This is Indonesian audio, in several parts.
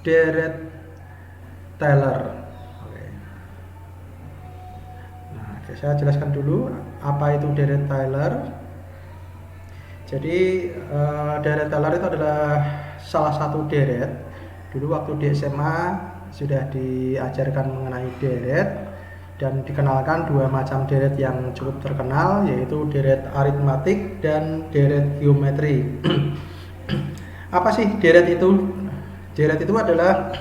deret Taylor. Oke. Nah, saya jelaskan dulu apa itu deret Taylor. Jadi deret Taylor itu adalah salah satu deret. Dulu waktu di SMA sudah diajarkan mengenai deret dan dikenalkan dua macam deret yang cukup terkenal, yaitu deret aritmatik dan deret geometri. Apa sih deret itu? Deret itu adalah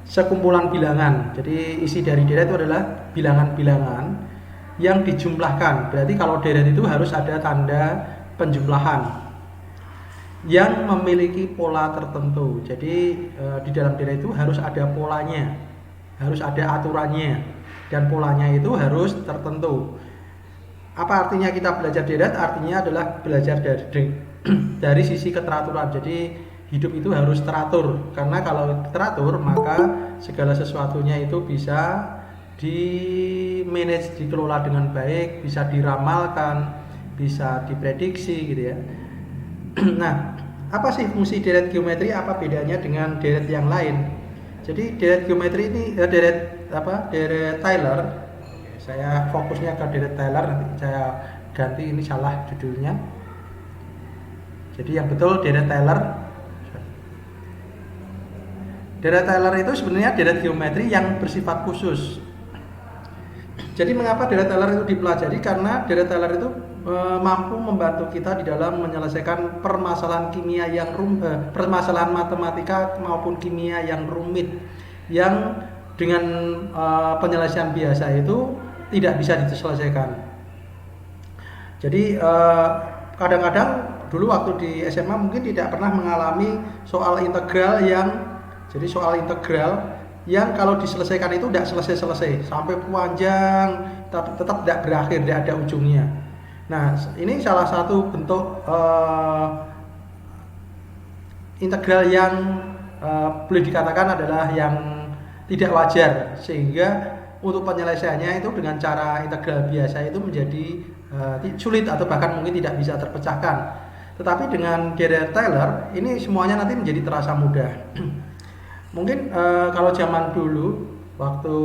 sekumpulan bilangan. Jadi isi dari deret itu adalah bilangan-bilangan yang dijumlahkan. Berarti kalau deret itu harus ada tanda penjumlahan yang memiliki pola tertentu. Jadi di dalam deret itu harus ada polanya, harus ada aturannya, dan polanya itu harus tertentu. Apa artinya kita belajar deret? Artinya adalah belajar dari sisi keteraturan. Jadi hidup itu harus teratur, karena kalau teratur maka segala sesuatunya itu bisa di-manage, dikelola dengan baik, bisa diramalkan, bisa diprediksi gitu ya. Nah, apa sih fungsi deret geometri? Apa bedanya dengan deret yang lain? Jadi deret geometri ini deret Taylor. Saya fokusnya ke deret Taylor, nanti saya ganti, ini salah judulnya. Jadi yang betul deret Taylor. Deret Taylor itu sebenarnya deret geometri yang bersifat khusus. Jadi mengapa deret Taylor itu dipelajari? Karena deret Taylor itu mampu membantu kita di dalam menyelesaikan permasalahan kimia yang permasalahan matematika maupun kimia yang rumit, yang dengan penyelesaian biasa itu tidak bisa diselesaikan. Jadi kadang-kadang dulu waktu di SMA mungkin tidak pernah mengalami soal integral yang kalau diselesaikan itu tidak selesai-selesai, sampai panjang tapi tetap tidak berakhir, tidak ada ujungnya. Nah, ini salah satu bentuk integral yang boleh dikatakan adalah yang tidak wajar, sehingga untuk penyelesaiannya itu dengan cara integral biasa itu menjadi sulit atau bahkan mungkin tidak bisa terpecahkan. Tetapi dengan deret Taylor ini semuanya nanti menjadi terasa mudah. Mungkin kalau zaman dulu waktu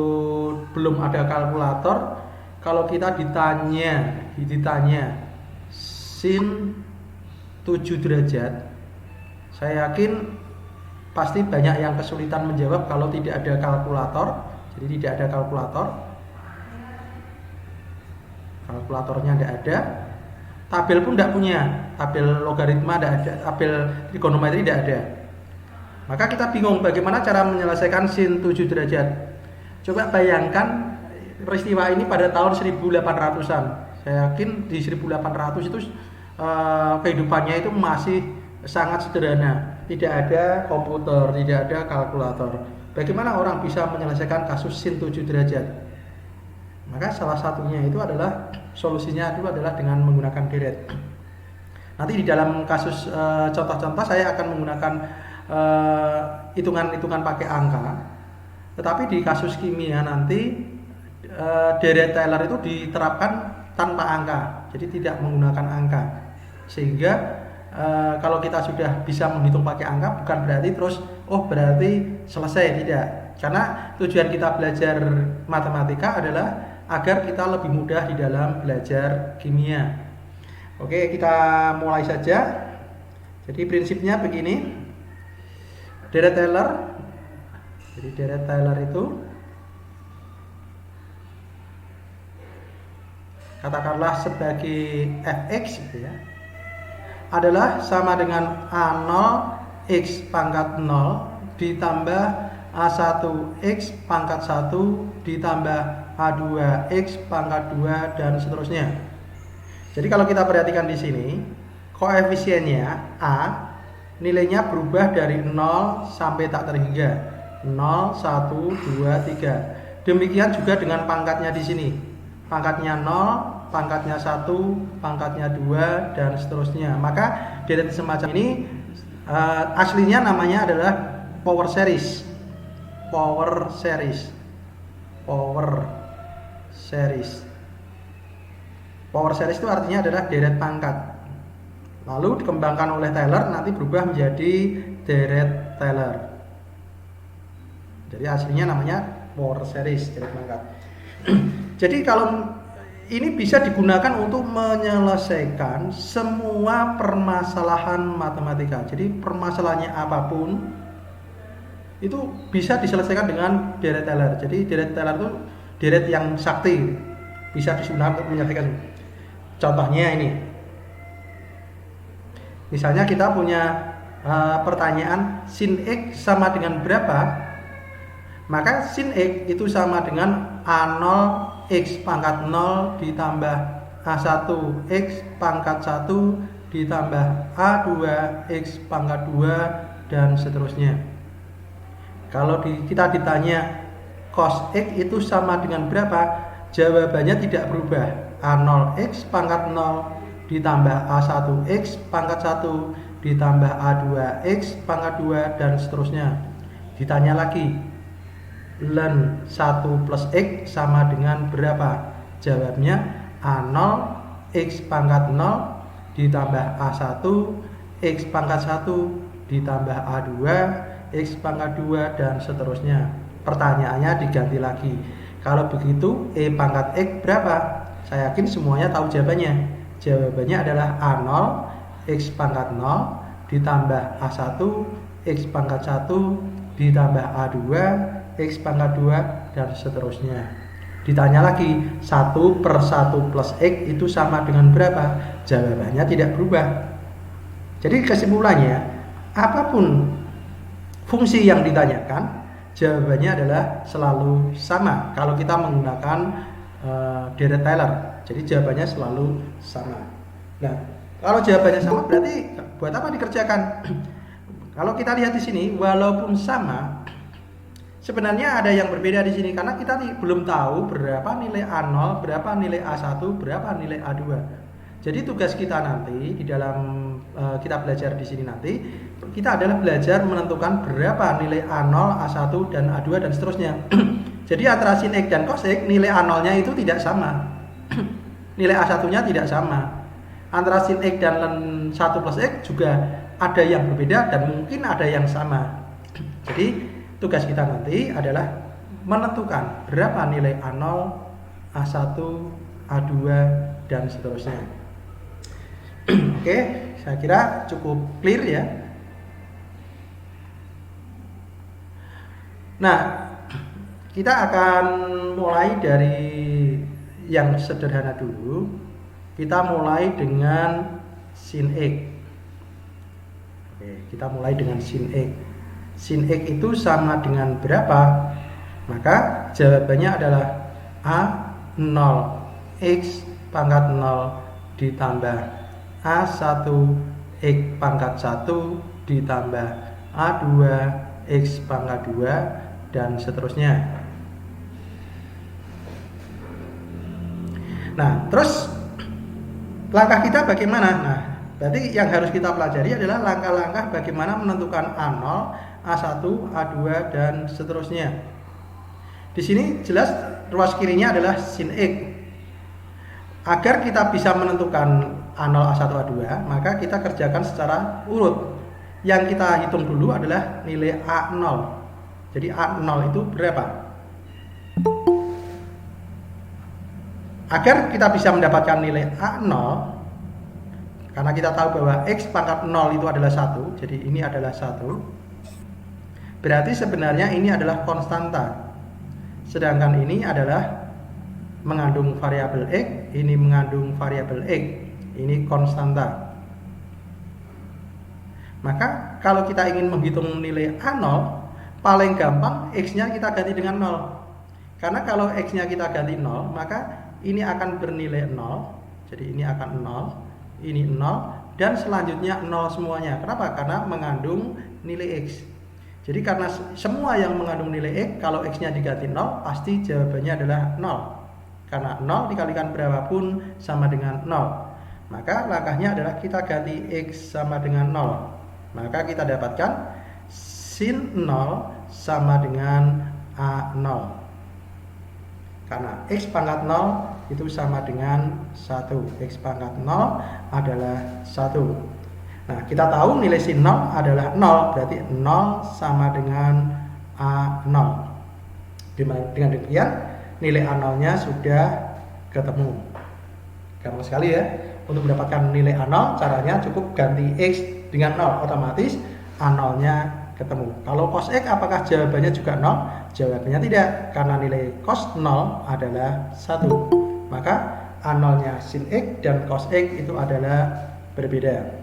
belum ada kalkulator, kalau kita ditanya sin 7 derajat, saya yakin pasti banyak yang kesulitan menjawab kalau tidak ada kalkulator. Jadi tidak ada kalkulatornya tidak ada, tabel pun tidak punya, tabel logaritma tidak ada, tabel trigonometri tidak ada. Maka kita bingung bagaimana cara menyelesaikan sin 7 derajat. Coba bayangkan peristiwa ini pada tahun 1800-an. Saya yakin di 1800 itu kehidupannya itu masih sangat sederhana. Tidak ada komputer, tidak ada kalkulator. Bagaimana orang bisa menyelesaikan kasus sin 7 derajat? Maka salah satunya itu adalah solusinya itu adalah dengan menggunakan deret. Nanti di dalam kasus contoh-contoh saya akan menggunakan hitungan-hitungan pakai angka, tetapi di kasus kimia nanti deret Taylor itu diterapkan tanpa angka, jadi tidak menggunakan angka, sehingga kalau kita sudah bisa menghitung pakai angka bukan berarti terus berarti selesai, tidak, karena tujuan kita belajar matematika adalah agar kita lebih mudah di dalam belajar kimia. Oke, kita mulai saja. Jadi prinsipnya begini. Deret Taylor, jadi deret Taylor itu katakanlah sebagai fx gitu ya, adalah sama dengan A0 x pangkat 0 ditambah A1 x pangkat 1 ditambah A2 x pangkat 2 dan seterusnya. Jadi kalau kita perhatikan di sini, koefisiennya A nilainya berubah dari 0 sampai tak terhingga, 0, 1, 2, 3. Demikian juga dengan pangkatnya di sini. Pangkatnya 0, pangkatnya 1, pangkatnya 2 dan seterusnya. Maka deret semacam ini aslinya namanya adalah power series. Power series itu artinya adalah deret pangkat. Lalu dikembangkan oleh Taylor, nanti berubah menjadi deret Taylor. Jadi aslinya namanya power series deret pangkat. Jadi kalau ini bisa digunakan untuk menyelesaikan semua permasalahan matematika. Jadi permasalahannya apapun itu bisa diselesaikan dengan deret Taylor. Jadi deret Taylor itu deret yang sakti, bisa digunakan untuk menyelesaikan. Contohnya ini, misalnya kita punya pertanyaan sin X sama dengan berapa, maka sin X itu sama dengan A0 X pangkat 0 ditambah A1 X pangkat 1 ditambah A2 X pangkat 2 dan seterusnya. Kalau kita ditanya cos X itu sama dengan berapa, jawabannya tidak berubah. A0 X pangkat 0 ditambah A1 X pangkat 1 ditambah A2 X pangkat 2 dan seterusnya. Ditanya lagi, ln 1 plus X sama dengan berapa? Jawabnya A0 X pangkat 0 ditambah A1 X pangkat 1 ditambah A2 X pangkat 2 dan seterusnya. Pertanyaannya diganti lagi, kalau begitu E pangkat X berapa? Saya yakin semuanya tahu jawabannya. Jawabannya adalah A0 X pangkat 0 ditambah A1 X pangkat 1 ditambah A2 X pangkat 2 dan seterusnya. Ditanya lagi, 1 per 1 plus X itu sama dengan berapa? Jawabannya tidak berubah. Jadi kesimpulannya, apapun fungsi yang ditanyakan, jawabannya adalah selalu sama kalau kita menggunakan deret Taylor. Jadi jawabannya selalu sama. Nah, kalau jawabannya sama berarti buat apa dikerjakan? Kalau kita lihat di sini, walaupun sama, sebenarnya ada yang berbeda di sini karena kita belum tahu berapa nilai A0, berapa nilai A1, berapa nilai A2. Jadi tugas kita nanti di dalam kita belajar di sini nanti, kita adalah belajar menentukan berapa nilai A0, A1 dan A2 dan seterusnya. Jadi antara sin X dan cos X, nilai A0-nya itu tidak sama. Nilai A1-nya tidak sama. Antara sin X dan ln 1 plus X juga ada yang berbeda dan mungkin ada yang sama. Jadi tugas kita nanti adalah menentukan berapa nilai A0, A1, A2 dan seterusnya. Oke, saya kira cukup clear ya. Nah, kita akan mulai dari yang sederhana dulu. Kita mulai dengan sin X. Oke, kita mulai dengan sin X. Sin X itu sama dengan berapa? Maka jawabannya adalah A0 X pangkat 0 ditambah A1 X pangkat 1 ditambah A2 X pangkat 2 dan seterusnya. Nah, terus langkah kita bagaimana? Nah, berarti yang harus kita pelajari adalah langkah-langkah bagaimana menentukan A0, A1, A2 dan seterusnya. Di sini jelas ruas kirinya adalah sin X. Agar kita bisa menentukan A0, A1, A2, maka kita kerjakan secara urut. Yang kita hitung dulu adalah nilai A0. Jadi A0 itu berapa? Agar kita bisa mendapatkan nilai A0, karena kita tahu bahwa X pangkat 0 itu adalah 1, jadi ini adalah 1. Berarti sebenarnya ini adalah konstanta. Sedangkan ini adalah mengandung variabel X, ini mengandung variabel X, ini konstanta. Maka kalau kita ingin menghitung nilai A0, paling gampang X-nya kita ganti dengan 0. Karena kalau X-nya kita ganti 0, maka ini akan bernilai 0. Jadi ini akan 0, ini 0, dan selanjutnya 0 semuanya. Kenapa? Karena mengandung nilai X. Jadi karena semua yang mengandung nilai X, kalau X-nya diganti 0, pasti jawabannya adalah 0. Karena 0 dikalikan berapapun sama dengan 0. Maka langkahnya adalah kita ganti X sama dengan 0. Maka kita dapatkan sin 0 sama dengan A0. Karena X pangkat 0 itu sama dengan 1. X pangkat 0 adalah 1. Nah, kita tahu nilai sin 0 adalah 0. Berarti 0 sama dengan A0. Dengan demikian nilai A0-nya sudah ketemu. Gampang sekali ya. Untuk mendapatkan nilai A0 caranya cukup ganti X dengan 0, otomatis A0-nya ketemu. Kalau cos X apakah jawabannya juga 0? Jawabannya tidak, karena nilai cos 0 adalah 1. Maka A0-nya sin X dan cos X itu adalah berbeda.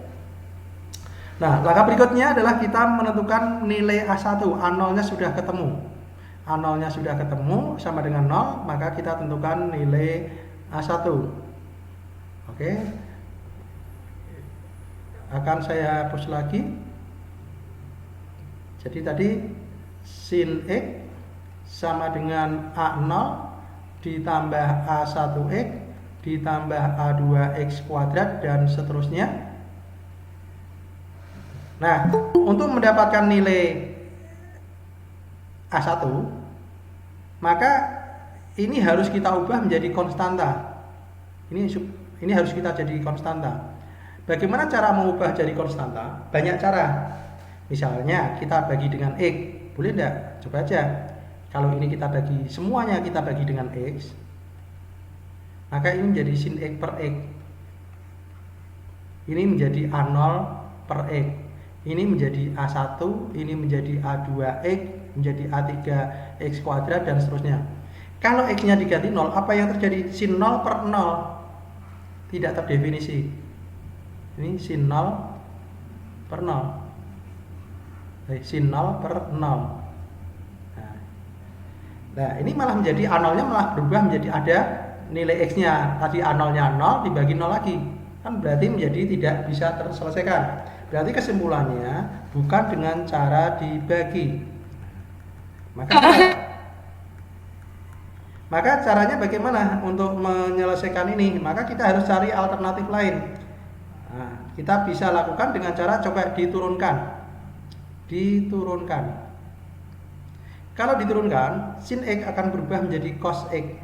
Nah, langkah berikutnya adalah kita menentukan nilai A1. A0-nya sudah ketemu. A0-nya sudah ketemu sama dengan 0, maka kita tentukan nilai A1. Oke. Akan saya hapus lagi. Jadi tadi sin X sama dengan A0 ditambah A1X ditambah A2X kuadrat dan seterusnya. Nah, untuk mendapatkan nilai A1, maka ini harus kita ubah menjadi konstanta. Ini harus kita jadi konstanta. Bagaimana cara mengubah jadi konstanta? Banyak cara. Misalnya kita bagi dengan X, boleh enggak? Coba aja. Kalau ini kita bagi, semuanya kita bagi dengan X, maka ini menjadi sin X per X. Ini menjadi A0 per X. Ini menjadi A1, ini menjadi A2X, menjadi A3X kuadrat dan seterusnya. Kalau X-nya diganti 0, apa yang terjadi? Sin 0 per 0 tidak terdefinisi. Ini sin 0 per 0. Sin 0 per 0. Nah, ini malah menjadi A0-nya malah berubah menjadi ada nilai X-nya. Tadi A0-nya 0 dibagi 0 lagi. Kan berarti menjadi tidak bisa terselesaikan. Berarti kesimpulannya bukan dengan cara dibagi. Maka caranya bagaimana untuk menyelesaikan ini? Maka kita harus cari alternatif lain. Nah, kita bisa lakukan dengan cara coba diturunkan. Kalau diturunkan, sin X akan berubah menjadi cos X.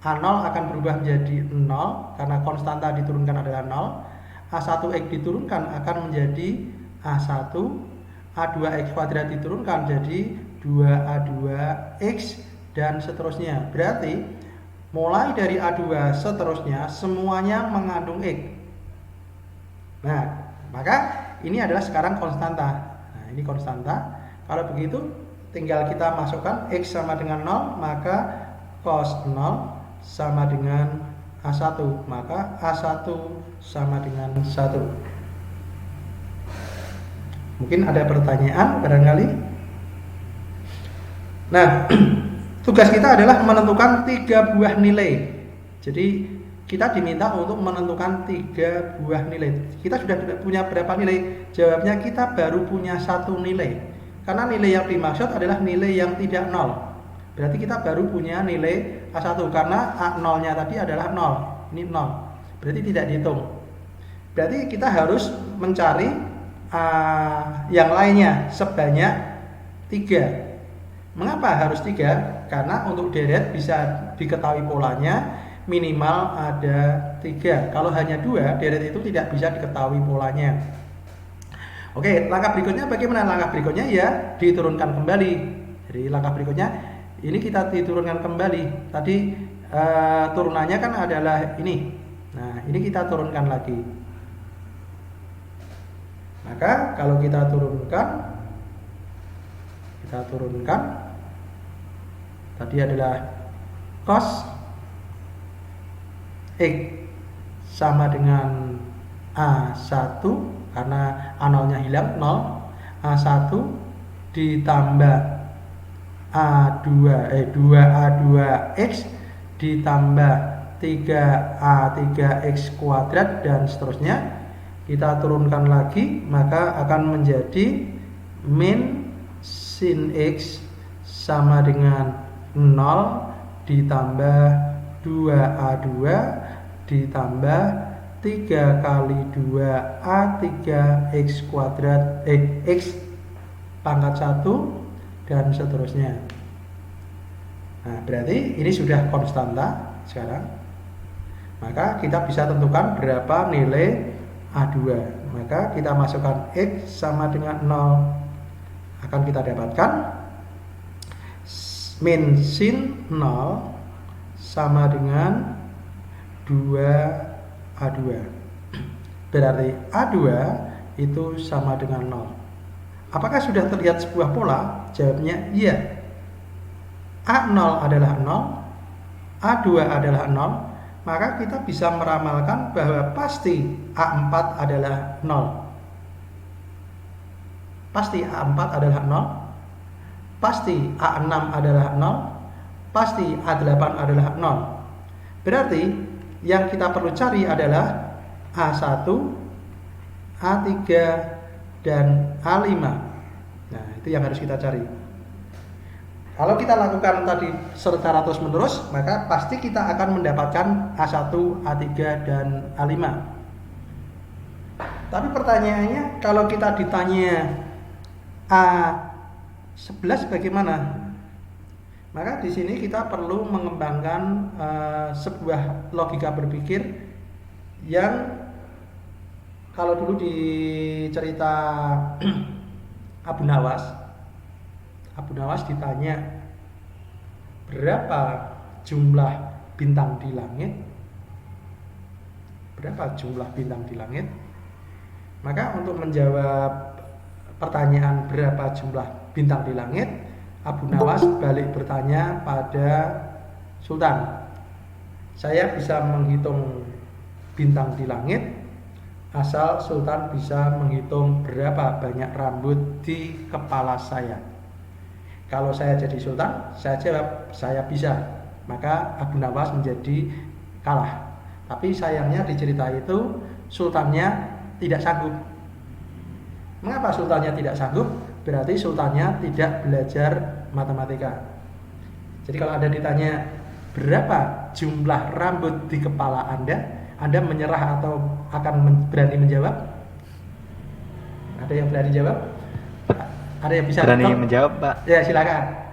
A0 akan berubah menjadi 0 karena konstanta diturunkan adalah 0. A1X diturunkan akan menjadi A1. A2X kuadrat diturunkan jadi 2A2X dan seterusnya. Berarti mulai dari A2 seterusnya semuanya mengandung X. Nah, maka ini adalah sekarang konstanta. Nah, ini konstanta. Kalau begitu tinggal kita masukkan X sama dengan 0, maka cos 0 sama dengan A1, maka A1 sama dengan 1. Mungkin ada pertanyaan barangkali. Nah, tugas kita adalah menentukan 3 buah nilai. Jadi kita diminta untuk menentukan 3 buah nilai. Kita sudah punya berapa nilai? Jawabnya kita baru punya 1 nilai. Karena nilai yang dimaksud adalah nilai yang tidak 0. Berarti kita baru punya nilai A1 karena A0-nya tadi adalah 0. Ini 0. Berarti tidak dihitung. Berarti kita harus mencari yang lainnya sebanyak 3. Mengapa harus 3? Karena untuk deret bisa diketahui polanya minimal ada 3. Kalau hanya 2, deret itu tidak bisa diketahui polanya. Oke, langkah berikutnya bagaimana? Langkah berikutnya ya diturunkan kembali. Jadi langkah berikutnya ini kita diturunkan kembali. Tadi turunannya kan adalah ini. Nah, ini kita turunkan lagi. Maka kalau kita turunkan tadi adalah cos X sama dengan A1 karena A0-nya hilang 0. A1 ditambah 2A2X ditambah 3A3X kuadrat dan seterusnya. Kita turunkan lagi, maka akan menjadi min sin X sama dengan 0 ditambah 2A2 ditambah 3 kali 2A3X kuadrat X pangkat 1 dan seterusnya. Nah, berarti ini sudah konstanta sekarang. Maka kita bisa tentukan berapa nilai A2. Maka kita masukkan X sama dengan 0. Akan kita dapatkan min sin 0 sama dengan 2A2. Berarti A2 itu sama dengan 0. Apakah sudah terlihat sebuah pola? Jawabnya iya. A0 adalah 0, A2 adalah 0, maka kita bisa meramalkan bahwa pasti A4 adalah 0. Pasti A4 adalah 0, pasti A6 adalah 0, pasti A8 adalah 0. Berarti yang kita perlu cari adalah A1, A3, dan A5. Nah, itu yang harus kita cari. Kalau kita lakukan tadi secara terus menerus, maka pasti kita akan mendapatkan A1, A3, dan A5. Tapi pertanyaannya, kalau kita ditanya A11 bagaimana? Maka di sini kita perlu mengembangkan sebuah logika berpikir yang kalau dulu di cerita Abu Nawas ditanya berapa jumlah bintang di langit? Berapa jumlah bintang di langit? Maka untuk menjawab pertanyaan berapa jumlah bintang di langit, Abu Nawas balik bertanya pada Sultan. Saya bisa menghitung bintang di langit asal Sultan bisa menghitung berapa banyak rambut di kepala saya. Kalau saya jadi Sultan, saya jawab saya bisa. Maka Abu Nawas menjadi kalah. Tapi sayangnya di cerita itu Sultannya tidak sanggup. Mengapa Sultannya tidak sanggup? Berarti Sultannya tidak belajar matematika. Jadi kalau Anda ditanya berapa jumlah rambut di kepala Anda menyerah atau akan berani menjawab? Ada yang berani jawab? Ada yang bisa berani menjawab, Pak? Ya, silakan.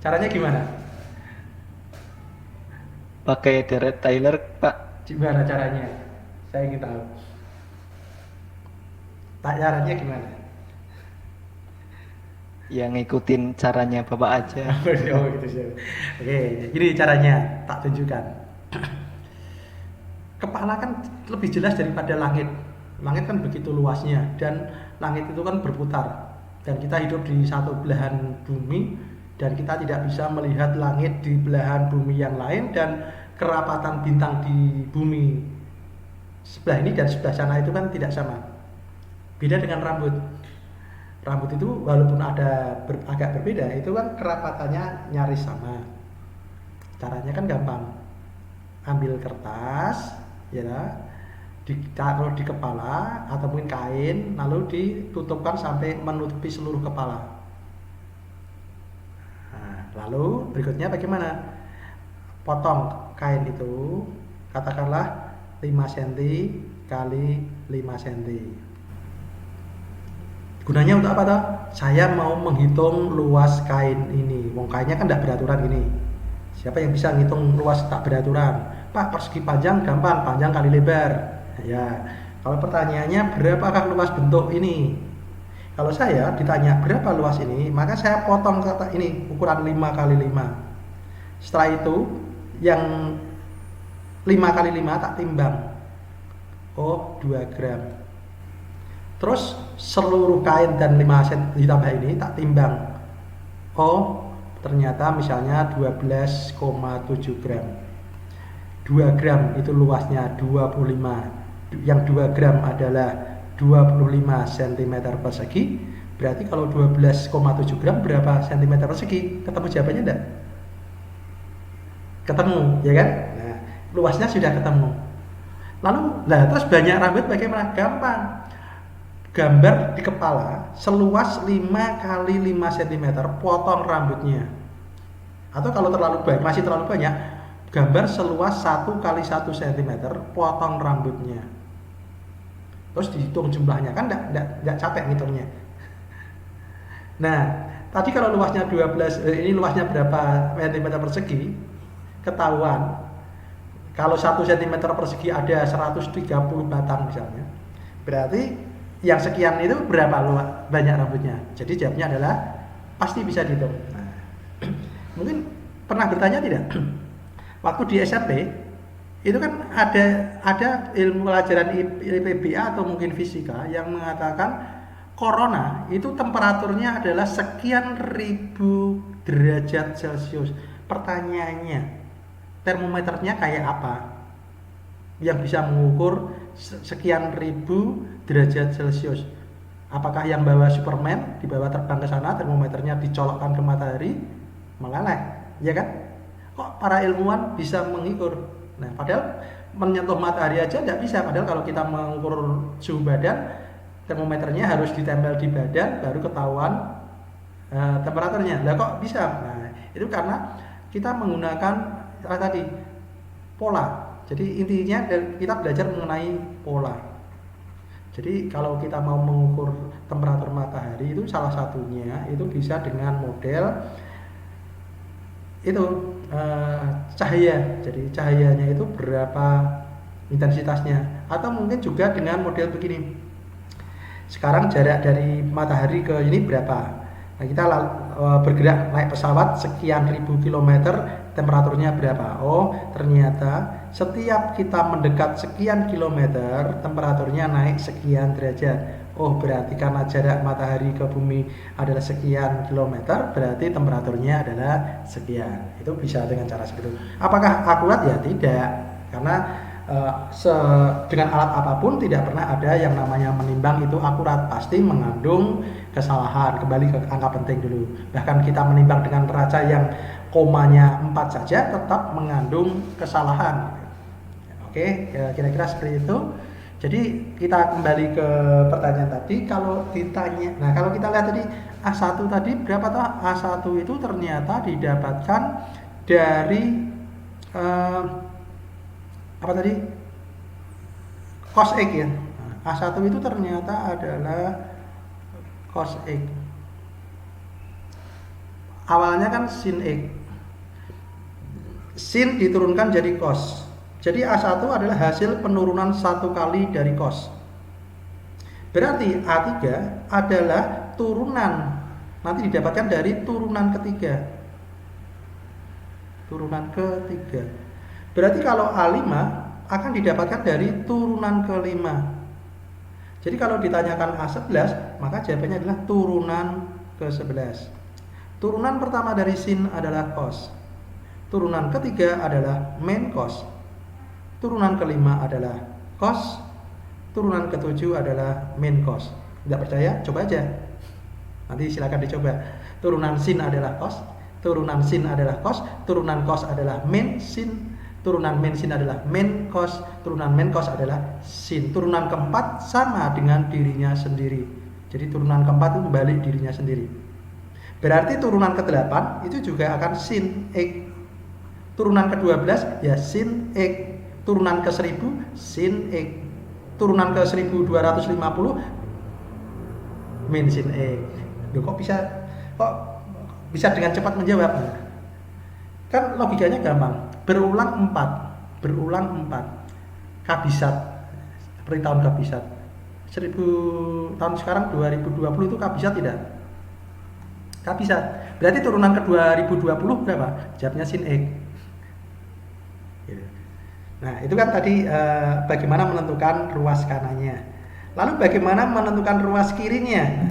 Caranya gimana? Pakai deret Taylor, Pak. Gimana caranya? Saya ingin tahu. Caranya gimana? Ya ngikutin caranya Bapak aja. Oh gitu sih. Oke, ini caranya tak tunjukkan. Kepala kan lebih jelas daripada langit. Langit kan begitu luasnya dan langit itu kan berputar. Dan kita hidup di satu belahan bumi dan kita tidak bisa melihat langit di belahan bumi yang lain dan kerapatan bintang di bumi sebelah ini dan sebelah sana itu kan tidak sama. Beda dengan rambut. Rambut itu walaupun ada agak berbeda, itu kan kerapatannya nyaris sama. Caranya kan gampang. Ambil kertas, ya, ditaruh di kepala atau mungkin kain, lalu ditutupkan sampai menutupi seluruh kepala. Nah, lalu berikutnya bagaimana? Potong kain itu, katakanlah 5 cm kali 5 cm. Gunanya untuk apa toh? Saya mau menghitung luas kain ini. Wong kainnya kan tidak beraturan gini. Siapa yang bisa ngitung luas tak beraturan? Pak, persegi panjang gampang, panjang kali lebar. Ya, kalau pertanyaannya berapakah luas bentuk ini? Kalau saya ditanya berapa luas ini, maka saya potong kata ini ukuran 5 kali 5. Setelah itu yang 5 kali 5 tak timbang. Oh, 2 gram. Terus seluruh kain dan 5 cm ditambah ini tak timbang. Oh, ternyata misalnya 12,7 gram. 2 gram itu luasnya 25. Yang 2 gram adalah 25 cm persegi. Berarti kalau 12,7 gram berapa cm persegi? Ketemu jawabannya enggak? Ketemu, ya kan? Nah, luasnya sudah ketemu. Lalu, terus banyak rambut bagaimana? Gampang. Gambar di kepala seluas 5 kali 5 cm, potong rambutnya. Atau kalau masih terlalu banyak, gambar seluas 1 kali 1 cm, potong rambutnya. Terus dihitung jumlahnya, kan enggak capek ngitungnya. Nah, tadi kalau luasnya 12, ini luasnya berapa cm persegi, ketahuan. Kalau 1 cm persegi ada 130 batang misalnya, berarti yang sekian itu berapa banyak rambutnya. Jadi jawabnya adalah pasti bisa dihitung. Nah, Mungkin pernah bertanya tidak? Waktu di SMP itu kan ada ilmu pelajaran IPBA atau mungkin fisika yang mengatakan corona itu temperaturnya adalah sekian ribu derajat Celcius. Pertanyaannya, termometernya kayak apa yang bisa mengukur sekian ribu derajat Celcius? Apakah yang bawa Superman dibawa terbang ke sana, termometernya dicolokkan ke matahari, meleleh, ya kan? Kok para ilmuwan bisa mengukur? Nah, padahal menyentuh matahari aja tidak bisa. Padahal kalau kita mengukur suhu badan, termometernya harus ditempel di badan baru ketahuan temperaturnya. Lah kok bisa? Nah, itu karena kita menggunakan tadi pola. Jadi intinya kita belajar mengenai pola. Jadi kalau kita mau mengukur temperatur matahari itu salah satunya itu bisa dengan model itu cahaya. Jadi cahayanya itu berapa intensitasnya, atau mungkin juga dengan model begini. Sekarang jarak dari matahari ke ini berapa? Nah, kita bergerak naik pesawat sekian ribu kilometer, temperaturnya berapa? Oh, ternyata setiap kita mendekat sekian kilometer, temperaturnya naik sekian derajat. Oh, berarti karena jarak matahari ke bumi adalah sekian kilometer, berarti temperaturnya adalah sekian. Itu bisa dengan cara seperti itu. Apakah akurat? Ya tidak, karena dengan alat apapun tidak pernah ada yang namanya menimbang itu akurat, pasti mengandung kesalahan. Kembali ke angka penting dulu. Bahkan kita menimbang dengan neraca yang komanya 4 saja tetap mengandung kesalahan. Oke, kira-kira seperti itu. Jadi kita kembali ke pertanyaan tadi, kalau ditanya, nah kalau kita lihat tadi A1 tadi berapa toh? A1 itu ternyata didapatkan dari apa tadi? Cos X ya. Nah, A1 itu ternyata adalah cos X. Awalnya kan sin X. Sin diturunkan jadi cos. Jadi A1 adalah hasil penurunan 1 kali dari cos. Berarti A3 adalah turunan, nanti didapatkan dari turunan ketiga. Turunan ketiga. Berarti kalau A5 akan didapatkan dari turunan kelima. Jadi kalau ditanyakan A11, maka jawabannya adalah turunan ke-11. Turunan pertama dari sin adalah cos. Turunan ketiga adalah main cos. Turunan kelima adalah cos. Turunan ketujuh adalah main cos. Tidak percaya? Coba aja. Nanti silakan dicoba. Turunan sin adalah cos. Turunan sin adalah cos. Turunan cos adalah main sin. Turunan main sin adalah main cos. Turunan main cos adalah sin. Turunan keempat sama dengan dirinya sendiri. Jadi turunan keempat itu membalik dirinya sendiri. Berarti turunan ke-8 itu juga akan sin X. Turunan ke-12 ya sin X. Turunan ke-1000 sin X. Turunan ke-1250 min sin X. Loh, kok bisa dengan cepat menjawab? Kan logikanya gampang. Berulang 4. Kabisat. Seperti tahun kabisat. 1000 tahun sekarang 2020 itu kabisat tidak? Kabisat. Berarti turunan ke-2020 berapa? Jawabnya sin X. Nah, itu kan tadi bagaimana menentukan ruas kanannya. Lalu bagaimana menentukan ruas kirinya?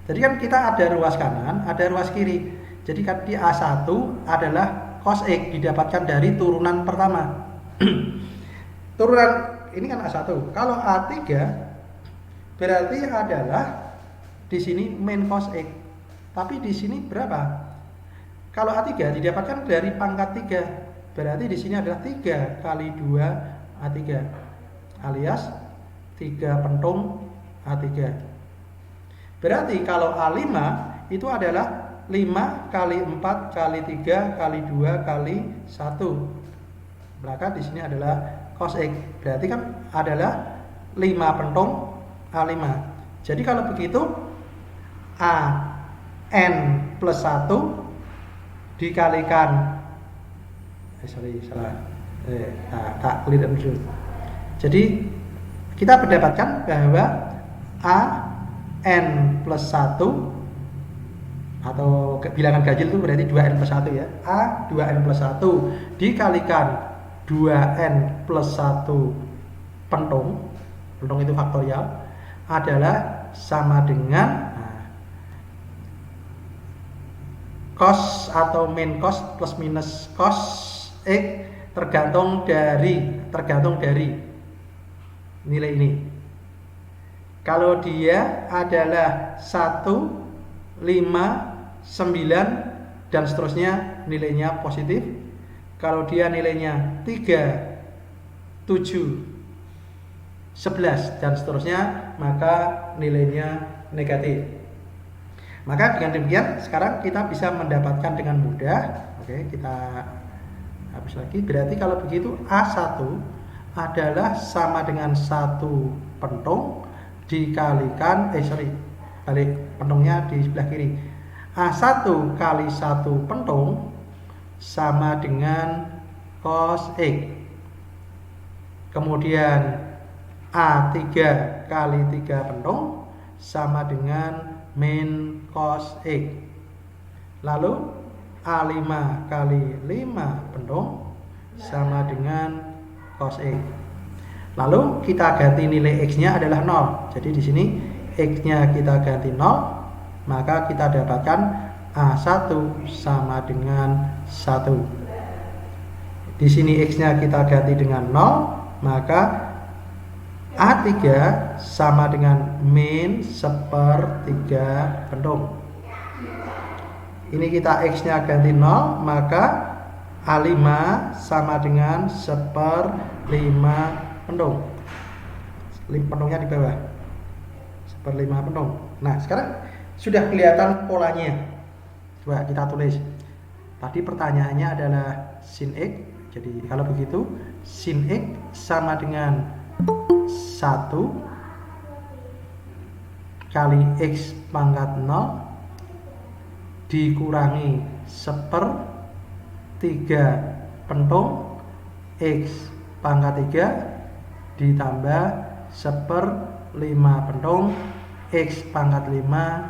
Jadi kan kita ada ruas kanan, ada ruas kiri. Jadi kan di A1 adalah cos X didapatkan dari turunan pertama. Turunan ini kan A1. Kalau A3 berarti adalah di sini main cos X. Tapi di sini berapa? Kalau A3 didapatkan dari pangkat 3. Berarti di sini adalah 3 kali 2 A3 alias 3 pentung A3. Berarti kalau A5 itu adalah 5 kali 4 kali 3 kali 2 kali 1. Maka di sini adalah cos X. Berarti kan adalah 5 pentung A5. Jadi kalau begitu A n plus 1 dikalikan tak clear dulu. Jadi kita mendapatkan bahwa A n plus 1 atau bilangan ganjil itu berarti 2n plus 1 ya. A 2n plus 1 dikalikan 2n plus 1 pentung itu faktorial adalah sama dengan cos atau min cos plus minus cos X tergantung dari nilai ini. Kalau dia adalah 1, 5, 9 dan seterusnya nilainya positif. Kalau dia nilainya 3, 7, 11 dan seterusnya maka nilainya negatif. Maka dengan demikian sekarang kita bisa mendapatkan dengan mudah. Oke, kita hapus lagi. Berarti kalau begitu A1 adalah sama dengan 1 pentung dikalikan balik pentungnya di sebelah kiri. A1 kali 1 pentung sama dengan cos X. Kemudian A3 kali 3 pentung sama dengan min cos X. Lalu A5 kali 5 pentung sama dengan cos X. Lalu kita ganti nilai X-nya adalah 0. Jadi di sini X-nya kita ganti 0, maka kita dapatkan A1 sama dengan 1. Di sini X-nya kita ganti dengan 0, maka A3 sama dengan min 1/3 pentung. Ini kita X-nya ganti 0, maka A5 sama dengan 1/5 pentung. Pentungnya di bawah. 1/5 pentung. Nah, sekarang sudah kelihatan polanya. Coba kita tulis. Tadi pertanyaannya adalah sin X. Jadi kalau begitu sin X sama dengan 1 kali X pangkat 0 dikurangi 1/3 pentung X pangkat 3 ditambah 1/5 pentung X pangkat 5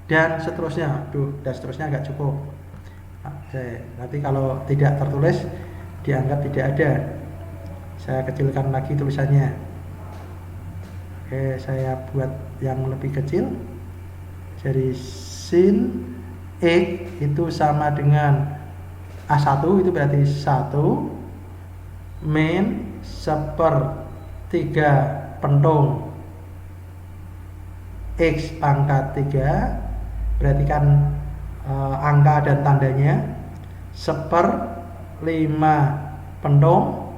dan seterusnya. Dan seterusnya agak cukup. Nanti kalau tidak tertulis dianggap tidak ada. Saya kecilkan lagi tulisannya. Oke, saya buat yang lebih kecil. Jadi sin X itu sama dengan A1 itu berarti 1 min 1/3 pentung X pangkat 3, berarti kan angka dan tandanya 1/5 pentung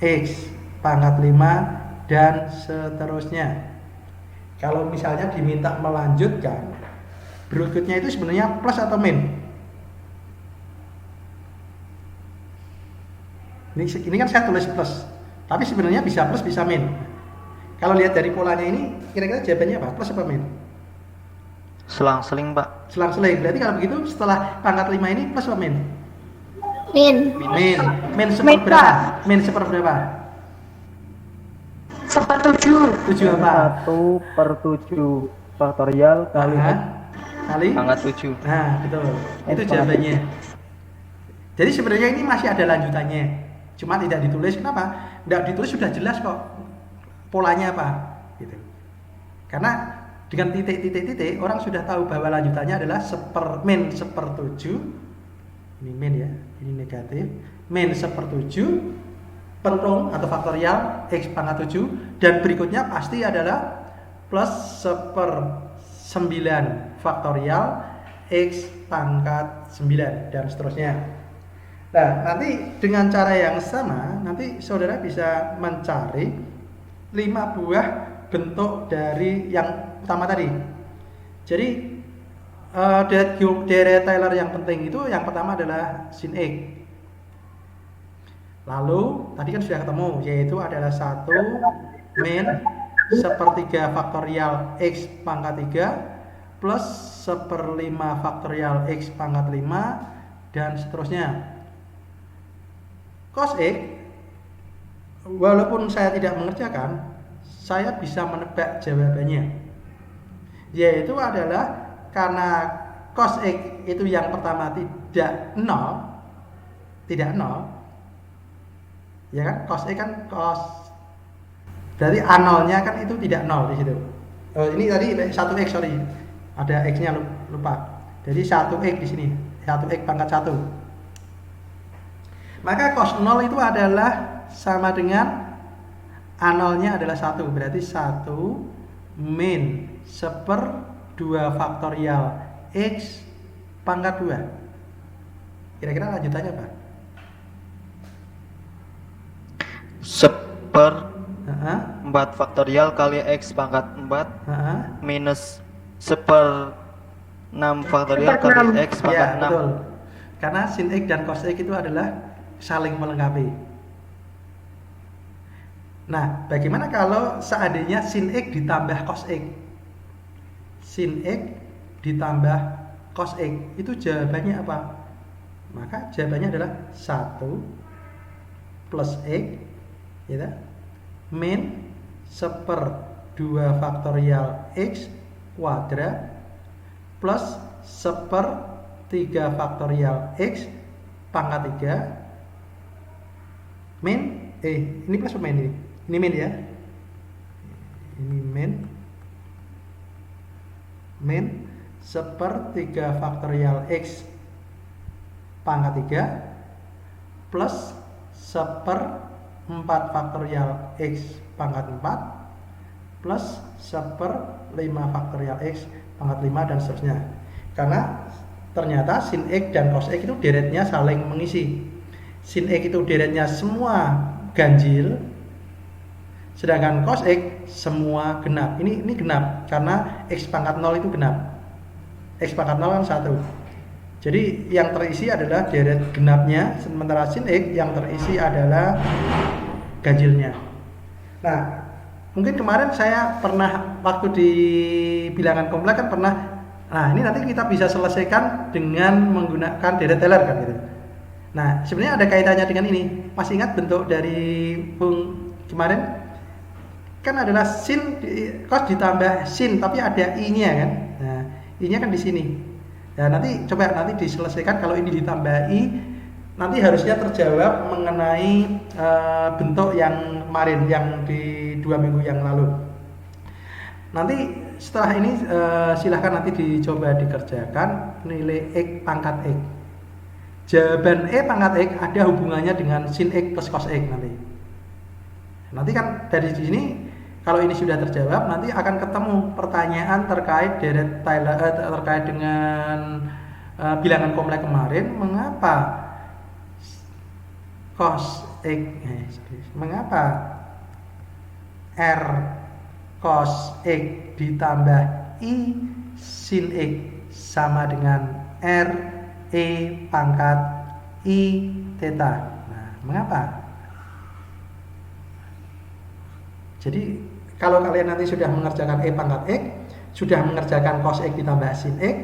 X pangkat 5 dan seterusnya. Kalau misalnya diminta melanjutkan, berikutnya itu sebenarnya plus atau min? Ini kan saya tulis plus, tapi sebenarnya bisa plus bisa min. Kalau lihat dari polanya ini, kira-kira jawabannya apa? Plus apa min? Selang-seling, Pak. Selang-seling. Berarti kalau begitu setelah pangkat 5 ini plus apa min? Min. Min seperberapa? Min seperberapa? 1/7. 7 apa? 1/7 faktorial kali kali Pangkat 7. Nah, betul. Itu jawabannya. Jadi sebenarnya ini masih ada lanjutannya. Cuma tidak ditulis. Kenapa? Tidak ditulis sudah jelas kok polanya apa gitu. Karena dengan titik-titik orang sudah tahu bahwa lanjutannya adalah min 1/7. Ini min ya, ini negatif. Min 1/7 pentung atau faktorial X pangkat 7 dan berikutnya pasti adalah plus 1/9 faktorial X pangkat 9 dan seterusnya. Nah, nanti dengan cara yang sama nanti saudara bisa mencari 5 buah bentuk dari yang utama tadi. Jadi deret Taylor yang penting itu yang pertama adalah sin X. Lalu tadi kan sudah ketemu, yaitu adalah 1 min 1/3 faktorial X pangkat 3 plus 1/5 faktorial X pangkat 5 dan seterusnya. Cos X, walaupun saya tidak mengerjakan, saya bisa menebak jawabannya, yaitu adalah karena cos X itu yang pertama tidak 0, ya kan, cos X kan cos, berarti A0-nya kan itu tidak 0 di situ. Oh, ini tadi 1x, sorry, ada x-nya lupa. Jadi 1x di sini, 1x pangkat 1. Maka cos 0 itu adalah sama dengan A0-nya adalah 1, berarti 1 min 1/2 faktorial x pangkat 2. Kira-kira lanjutannya apa? 1/4 faktorial kali x pangkat 4 minus 1/6 faktorial kali x pangkat Ya, 6. betul. Karena sin x dan cos x itu adalah saling melengkapi. Nah, bagaimana kalau seandainya sin x ditambah cos x? Sin x ditambah cos x, itu jawabannya apa? Maka jawabannya adalah 1 plus x, ya, min 1/2 faktorial x kuadrat plus 1/3 faktorial x pangkat 3 min, ini plus apa ini? Ini min ya, ini min 1/3 faktorial x pangkat 3 plus 1/4 faktorial x pangkat 4 plus 1/5 faktorial x pangkat 5 dan seterusnya. Karena ternyata sin x dan cos x itu deretnya saling mengisi. Sin x itu deretnya semua ganjil, sedangkan cos x semua genap. Ini genap karena x pangkat 0 itu genap. X pangkat 0 kan 1. Jadi yang terisi adalah deret genapnya, sementara sin x yang terisi adalah ganjilnya. Nah, mungkin kemarin saya pernah waktu di bilangan kompleks kan pernah. Nah, ini nanti kita bisa selesaikan dengan menggunakan deret Taylor kan gitu. Nah, sebenarnya ada kaitannya dengan ini. Masih ingat bentuk dari kemarin? Kan adalah sin cos ditambah sin, tapi ada i-nya kan. Nah, i-nya kan di sini. Nah, nanti coba diselesaikan kalau ini ditambah i, nanti harusnya terjawab mengenai bentuk yang kemarin yang di 2 minggu yang lalu. Nanti setelah ini silahkan nanti dicoba dikerjakan nilai x pangkat x. Jawaban e pangkat x ada hubungannya dengan sin x plus cos x nanti. Nanti kan dari sini kalau ini sudah terjawab, nanti akan ketemu pertanyaan terkait deret Taylor, terkait dengan bilangan kompleks kemarin, mengapa cos x, mengapa r cos x ditambah i sin x sama dengan r e pangkat i theta. Nah, mengapa? Jadi kalau kalian nanti sudah mengerjakan e pangkat x, sudah mengerjakan cos x ditambah sin x,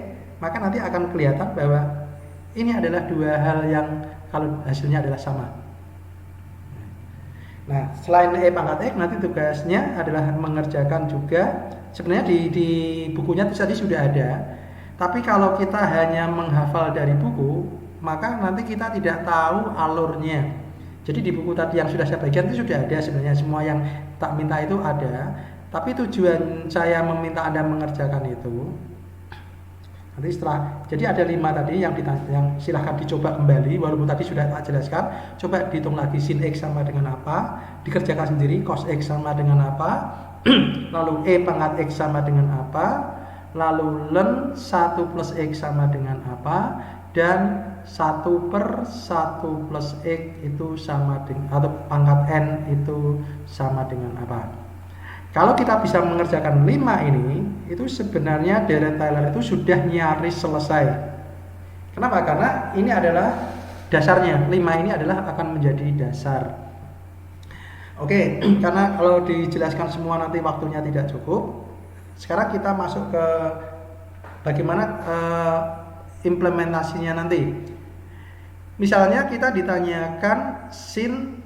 maka nanti akan kelihatan bahwa ini adalah dua hal yang kalau hasilnya adalah sama. Nah, selain e pangkat x, nanti tugasnya adalah mengerjakan juga, sebenarnya di bukunya tadi sudah ada, tapi kalau kita hanya menghafal dari buku, maka nanti kita tidak tahu alurnya. Jadi di buku tadi yang sudah saya bagikan itu sudah ada sebenarnya, semua yang tak minta itu ada, tapi tujuan saya meminta Anda mengerjakan itu nanti setelah, jadi ada 5 tadi yang silahkan dicoba kembali, walaupun tadi sudah tak jelaskan. Coba dihitung lagi sin x sama dengan apa, dikerjakan sendiri, cos x sama dengan apa, lalu e pangkat x sama dengan apa, lalu ln 1 plus x sama dengan apa, dan 1/1 plus x itu sama dengan, atau pangkat n itu sama dengan apa. Kalau kita bisa mengerjakan 5 ini, itu sebenarnya deret Taylor itu sudah nyaris selesai. Kenapa? Karena ini adalah dasarnya, 5 ini adalah akan menjadi dasar. Oke, karena kalau dijelaskan semua nanti waktunya tidak cukup. Sekarang kita masuk ke bagaimana implementasinya nanti. Misalnya kita ditanyakan sin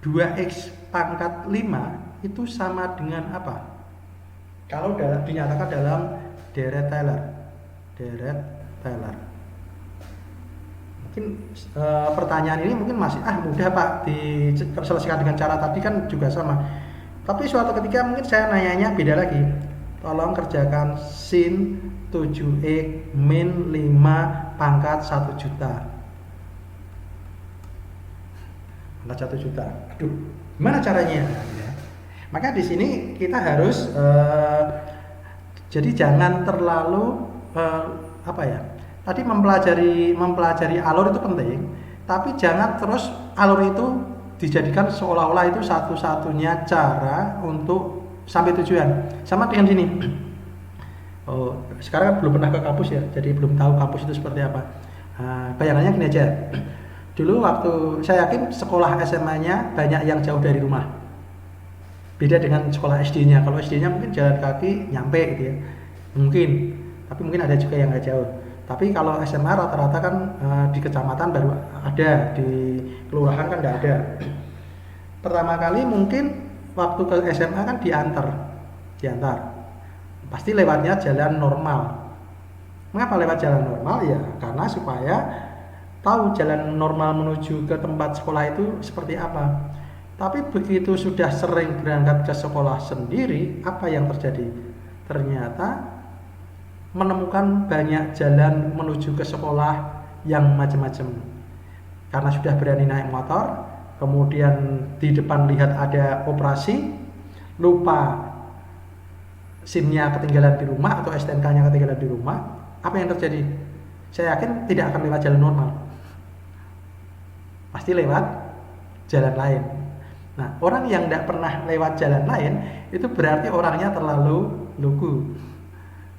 2x pangkat 5 itu sama dengan apa? Kalau dinyatakan dalam deret Taylor. Deret Taylor. Mungkin pertanyaan ini mungkin masih mudah Pak, diselesaikan dengan cara tadi kan juga sama. Tapi suatu ketika mungkin saya nanyanya beda lagi. Tolong kerjakan sin 7x min 5 pangkat 1 juta. Pangkat 1 juta. Aduh, gimana caranya? Maka di sini kita harus jadi jangan terlalu tadi mempelajari alur itu penting, tapi jangan terus alur itu dijadikan seolah-olah itu satu-satunya cara untuk sampai tujuan. Sama dengan sini. Oh, sekarang belum pernah ke kampus ya, jadi belum tahu kampus itu seperti apa. Bayangannya gini aja. Dulu waktu saya yakin sekolah SMA-nya banyak yang jauh dari rumah. Beda dengan sekolah SD-nya. Kalau SD-nya mungkin jalan kaki nyampe gitu ya. Mungkin, tapi mungkin ada juga yang nggak jauh. Tapi kalau SMA rata-rata kan di kecamatan baru ada, di kelurahan kan nggak ada. Pertama kali mungkin waktu ke SMA kan diantar. Pasti lewatnya jalan normal. Mengapa lewat jalan normal? Ya karena supaya tahu jalan normal menuju ke tempat sekolah itu seperti apa. Tapi begitu sudah sering berangkat ke sekolah sendiri, apa yang terjadi? Ternyata menemukan banyak jalan menuju ke sekolah yang macam-macam. Karena sudah berani naik motor, kemudian di depan lihat ada operasi, lupa SIM-nya ketinggalan di rumah atau STNK-nya ketinggalan di rumah, apa yang terjadi? Saya yakin tidak akan lewat jalan normal. Pasti lewat jalan lain. Nah, orang yang tidak pernah lewat jalan lain itu berarti orangnya terlalu lugu.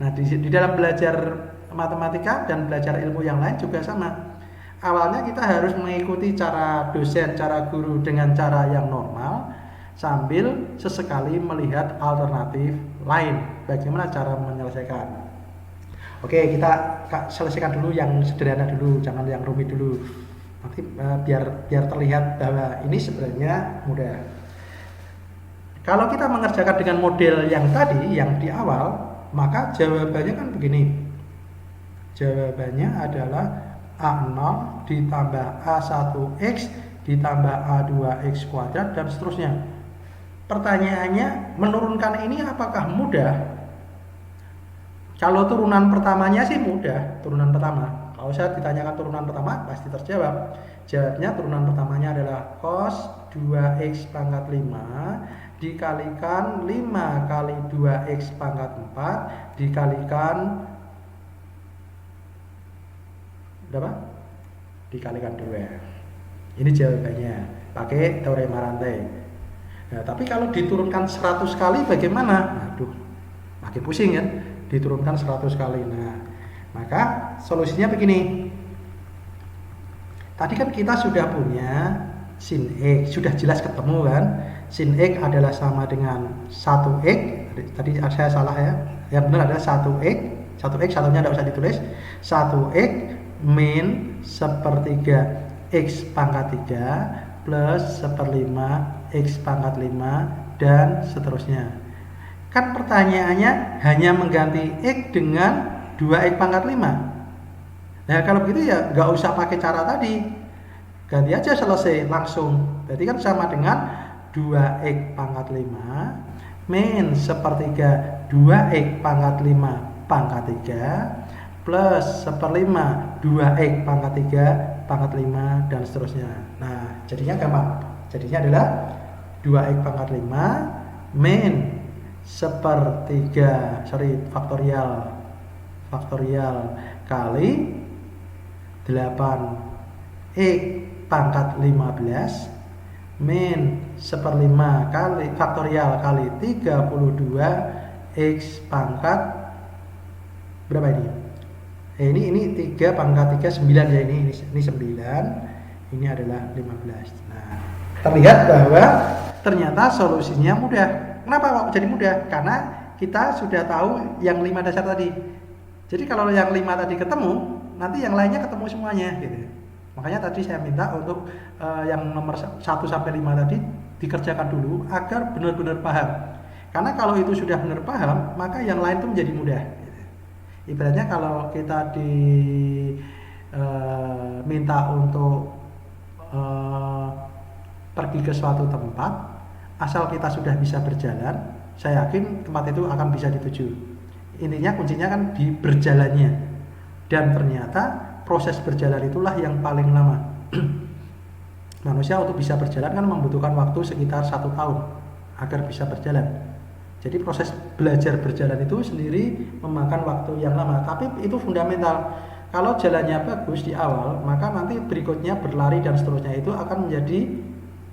Nah, di dalam belajar matematika dan belajar ilmu yang lain juga sama. Awalnya kita harus mengikuti cara dosen, cara guru dengan cara yang normal, sambil sesekali melihat alternatif lain. Bagaimana cara menyelesaikan? Oke, kita selesaikan dulu yang sederhana dulu, jangan yang rumit dulu. Nanti biar terlihat bahwa ini sebenarnya mudah. Kalau kita mengerjakan dengan model yang tadi, yang di awal, maka jawabannya kan begini. Jawabannya adalah A0 ditambah A1X ditambah A2X kuadrat dan seterusnya. Pertanyaannya, menurunkan ini apakah mudah? Kalau turunan pertamanya sih mudah, turunan pertama. Kalau saya ditanyakan turunan pertama, pasti terjawab. Jawabnya turunan pertamanya adalah cos 2x pangkat 5 dikalikan 5 kali 2x pangkat 4 dikalikan berapa? Dikalikan 2. Ini jawabannya, pakai teorema rantai. Nah, tapi kalau diturunkan 100 kali bagaimana? Aduh, makin pusing kan? Diturunkan 100 kali. Nah, maka solusinya begini. Tadi kan kita sudah punya sin X, sudah jelas ketemu kan? Sin X adalah sama dengan 1X. Tadi saya salah ya. Yang benar adalah 1X. 1X, satunya tidak usah ditulis. 1X min 1/3 X pangkat 3 plus 1/5 X pangkat 5 dan seterusnya. Kan pertanyaannya hanya mengganti X dengan 2X pangkat 5. Nah kalau begitu ya nggak usah pakai cara tadi, ganti aja selesai langsung. Berarti kan sama dengan 2X pangkat 5 min 1/3 2X pangkat 5 pangkat 3 plus 1/5 2X pangkat 3 pangkat 5 dan seterusnya. Nah jadinya gampang. Jadinya adalah 2X pangkat 5 min 1/3 faktorial kali 8X pangkat 15 min 1/5 kali faktorial kali 32X pangkat berapa ini? Ini 3 pangkat 3 9 ya, ini 9, ini adalah 15. Nah, terlihat bahwa ternyata solusinya mudah. Kenapa kok jadi mudah? Karena kita sudah tahu yang 5 dasar tadi. Jadi kalau yang 5 tadi ketemu, nanti yang lainnya ketemu semuanya gitu. Makanya tadi saya minta untuk yang nomor 1 sampai 5 tadi dikerjakan dulu agar benar-benar paham. Karena kalau itu sudah benar paham, maka yang lain itu menjadi mudah. Ibaratnya kalau kita minta untuk pergi ke suatu tempat, asal kita sudah bisa berjalan, saya yakin tempat itu akan bisa dituju. Intinya kuncinya kan di berjalannya, dan ternyata proses berjalan itulah yang paling lama. Manusia untuk bisa berjalan kan membutuhkan waktu sekitar 1 tahun agar bisa berjalan. Jadi proses belajar berjalan itu sendiri memakan waktu yang lama, tapi itu fundamental. Kalau jalannya bagus di awal, maka nanti berikutnya berlari dan seterusnya itu akan menjadi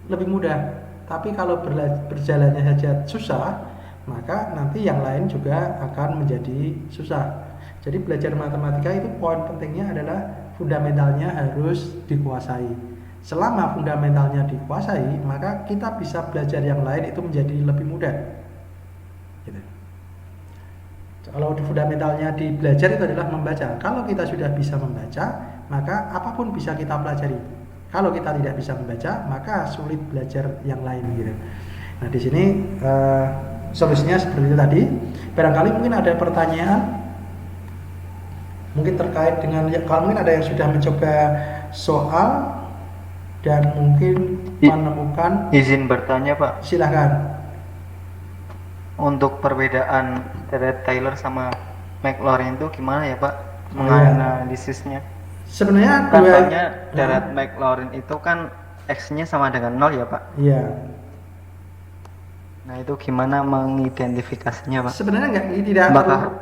lebih mudah. Tapi kalau berjalannya saja susah, maka nanti yang lain juga akan menjadi susah. Jadi belajar matematika itu poin pentingnya adalah fundamentalnya harus dikuasai. Selama fundamentalnya dikuasai, maka kita bisa belajar yang lain itu menjadi lebih mudah. Gitu. Kalau fundamentalnya di belajar itu adalah membaca. Kalau kita sudah bisa membaca, maka apapun bisa kita pelajari. Kalau kita tidak bisa membaca, maka sulit belajar yang lain. Gitu. Nah di sini solusinya seperti itu tadi. Barangkali mungkin ada pertanyaan, mungkin terkait dengan kalau mungkin ada yang sudah mencoba soal dan mungkin menemukan. Izin bertanya Pak. Silahkan. Untuk perbedaan deret Taylor sama McLaurin itu gimana ya Pak menganalisisnya? Sebenarnya katanya deret McLaurin itu kan X-nya sama dengan 0 ya Pak? Iya. Nah itu gimana mengidentifikasinya Pak? Sebenarnya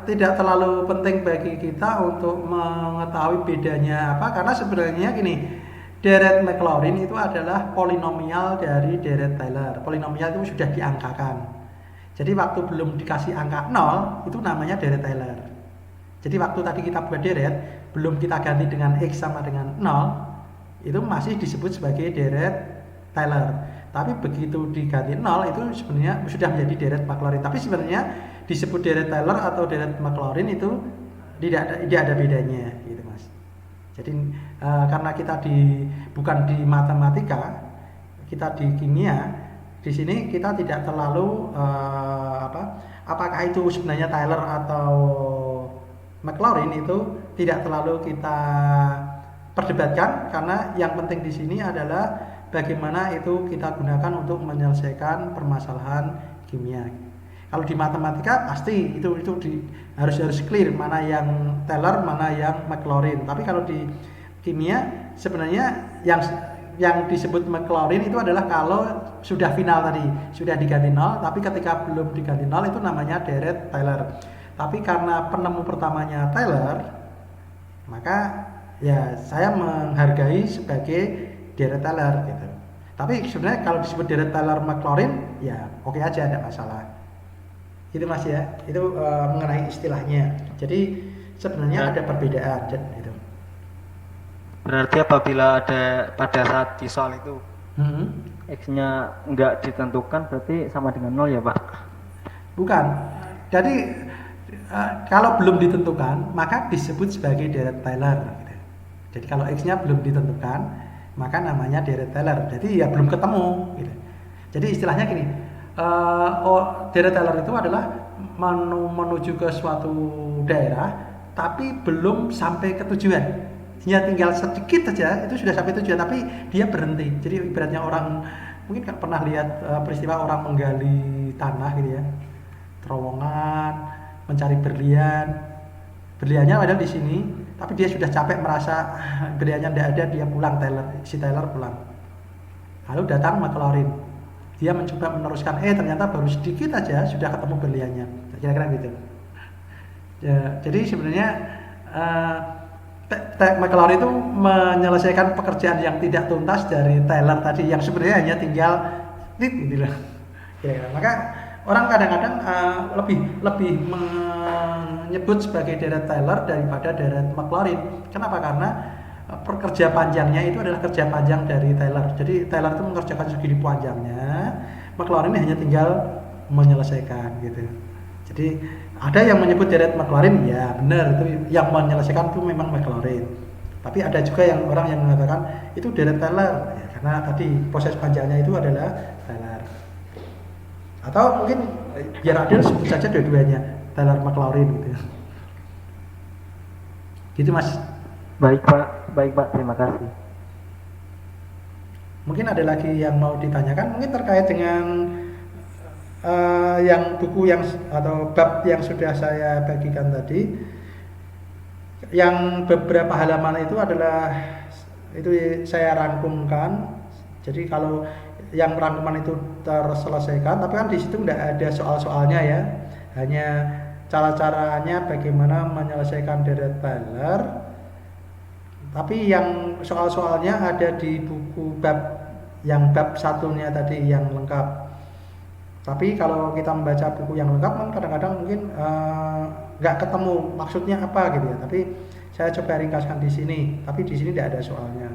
tidak terlalu penting bagi kita untuk mengetahui bedanya apa, karena sebenarnya gini, deret McLaurin itu adalah polinomial dari deret Taylor. Polinomial itu sudah diangkakan. Jadi waktu belum dikasih angka 0 itu namanya deret Taylor. Jadi waktu tadi kita buat deret, belum kita ganti dengan X sama dengan 0, itu masih disebut sebagai deret Taylor. Tapi begitu diganti 0 itu sebenarnya sudah menjadi deret McLaurin. Tapi sebenarnya disebut deret Taylor atau deret McLaurin itu tidak ada bedanya gitu Mas. Jadi karena kita bukan di matematika, kita di kimia, di sini kita tidak terlalu apakah itu sebenarnya Taylor atau McLaurin itu tidak terlalu kita perdebatkan, karena yang penting di sini adalah bagaimana itu kita gunakan untuk menyelesaikan permasalahan kimia. Kalau di matematika pasti itu harus clear mana yang Taylor, mana yang McLaurin. Tapi kalau di kimia sebenarnya yang disebut McLaurin itu adalah kalau sudah final tadi, sudah diganti 0, tapi ketika belum diganti 0 itu namanya deret Taylor. Tapi karena penemu pertamanya Taylor, maka ya saya menghargai sebagai deret Taylor gitu. Tapi sebenarnya kalau disebut deret Taylor McLaurin ya oke aja, tidak masalah. Itu Mas ya, itu mengenai istilahnya. Jadi sebenarnya ada perbedaan gitu. Berarti apabila ada pada saat di soal itu X-nya nggak ditentukan berarti sama dengan 0 ya Pak? Bukan. Jadi kalau belum ditentukan maka disebut sebagai deret Taylor gitu. Jadi kalau X-nya belum ditentukan maka namanya deret Taylor. Jadi ya belum ketemu gitu. Jadi istilahnya gini, deret Taylor itu adalah menuju ke suatu daerah tapi belum sampai ke tujuan. Dia tinggal sedikit saja itu sudah sampai tujuan, tapi dia berhenti. Jadi ibaratnya orang mungkin pernah lihat peristiwa orang menggali tanah gitu ya, terowongan mencari berlian, berliannya ada di sini, tapi dia sudah capek merasa berliannya tidak ada, dia pulang. Si Taylor pulang. Lalu datang McLaurin, dia mencoba meneruskan, ternyata baru sedikit aja sudah ketemu berliannya, kira-kira gitu. Ya, jadi sebenarnya McLaurin itu menyelesaikan pekerjaan yang tidak tuntas dari Taylor tadi, yang sebenarnya hanya tinggal gitu lah. Ya, maka orang kadang-kadang lebih menyebut sebagai deret Taylor daripada deret McLaurin. Kenapa? Karena kerja panjangnya itu adalah kerja panjang dari Taylor. Jadi Taylor itu mengerjakan segini panjangnya, McLaurin hanya tinggal menyelesaikan gitu. Jadi ada yang menyebut deret McLaurin, ya benar, itu yang menyelesaikan itu memang McLaurin. Tapi ada juga orang yang mengatakan itu deret Taylor, ya, karena tadi proses panjangnya itu adalah Taylor. Atau mungkin biar adil sebut saja dua-duanya Taylor McLaurin gitu. Gitu Mas. Baik Pak, terima kasih. Mungkin ada lagi yang mau ditanyakan, mungkin terkait dengan yang buku yang atau bab yang sudah saya bagikan tadi. Yang beberapa halaman itu adalah itu saya rangkumkan. Jadi kalau yang rangkuman itu terselesaikan, tapi kan di situ tidak ada soal-soalnya ya, hanya cara-caranya bagaimana menyelesaikan deret Taylor. Tapi yang soal-soalnya ada di buku bab satunya tadi yang lengkap. Tapi kalau kita membaca buku yang lengkap kan kadang-kadang mungkin nggak ketemu maksudnya apa gitu ya. Tapi saya coba ringkaskan di sini. Tapi di sini tidak ada soalnya.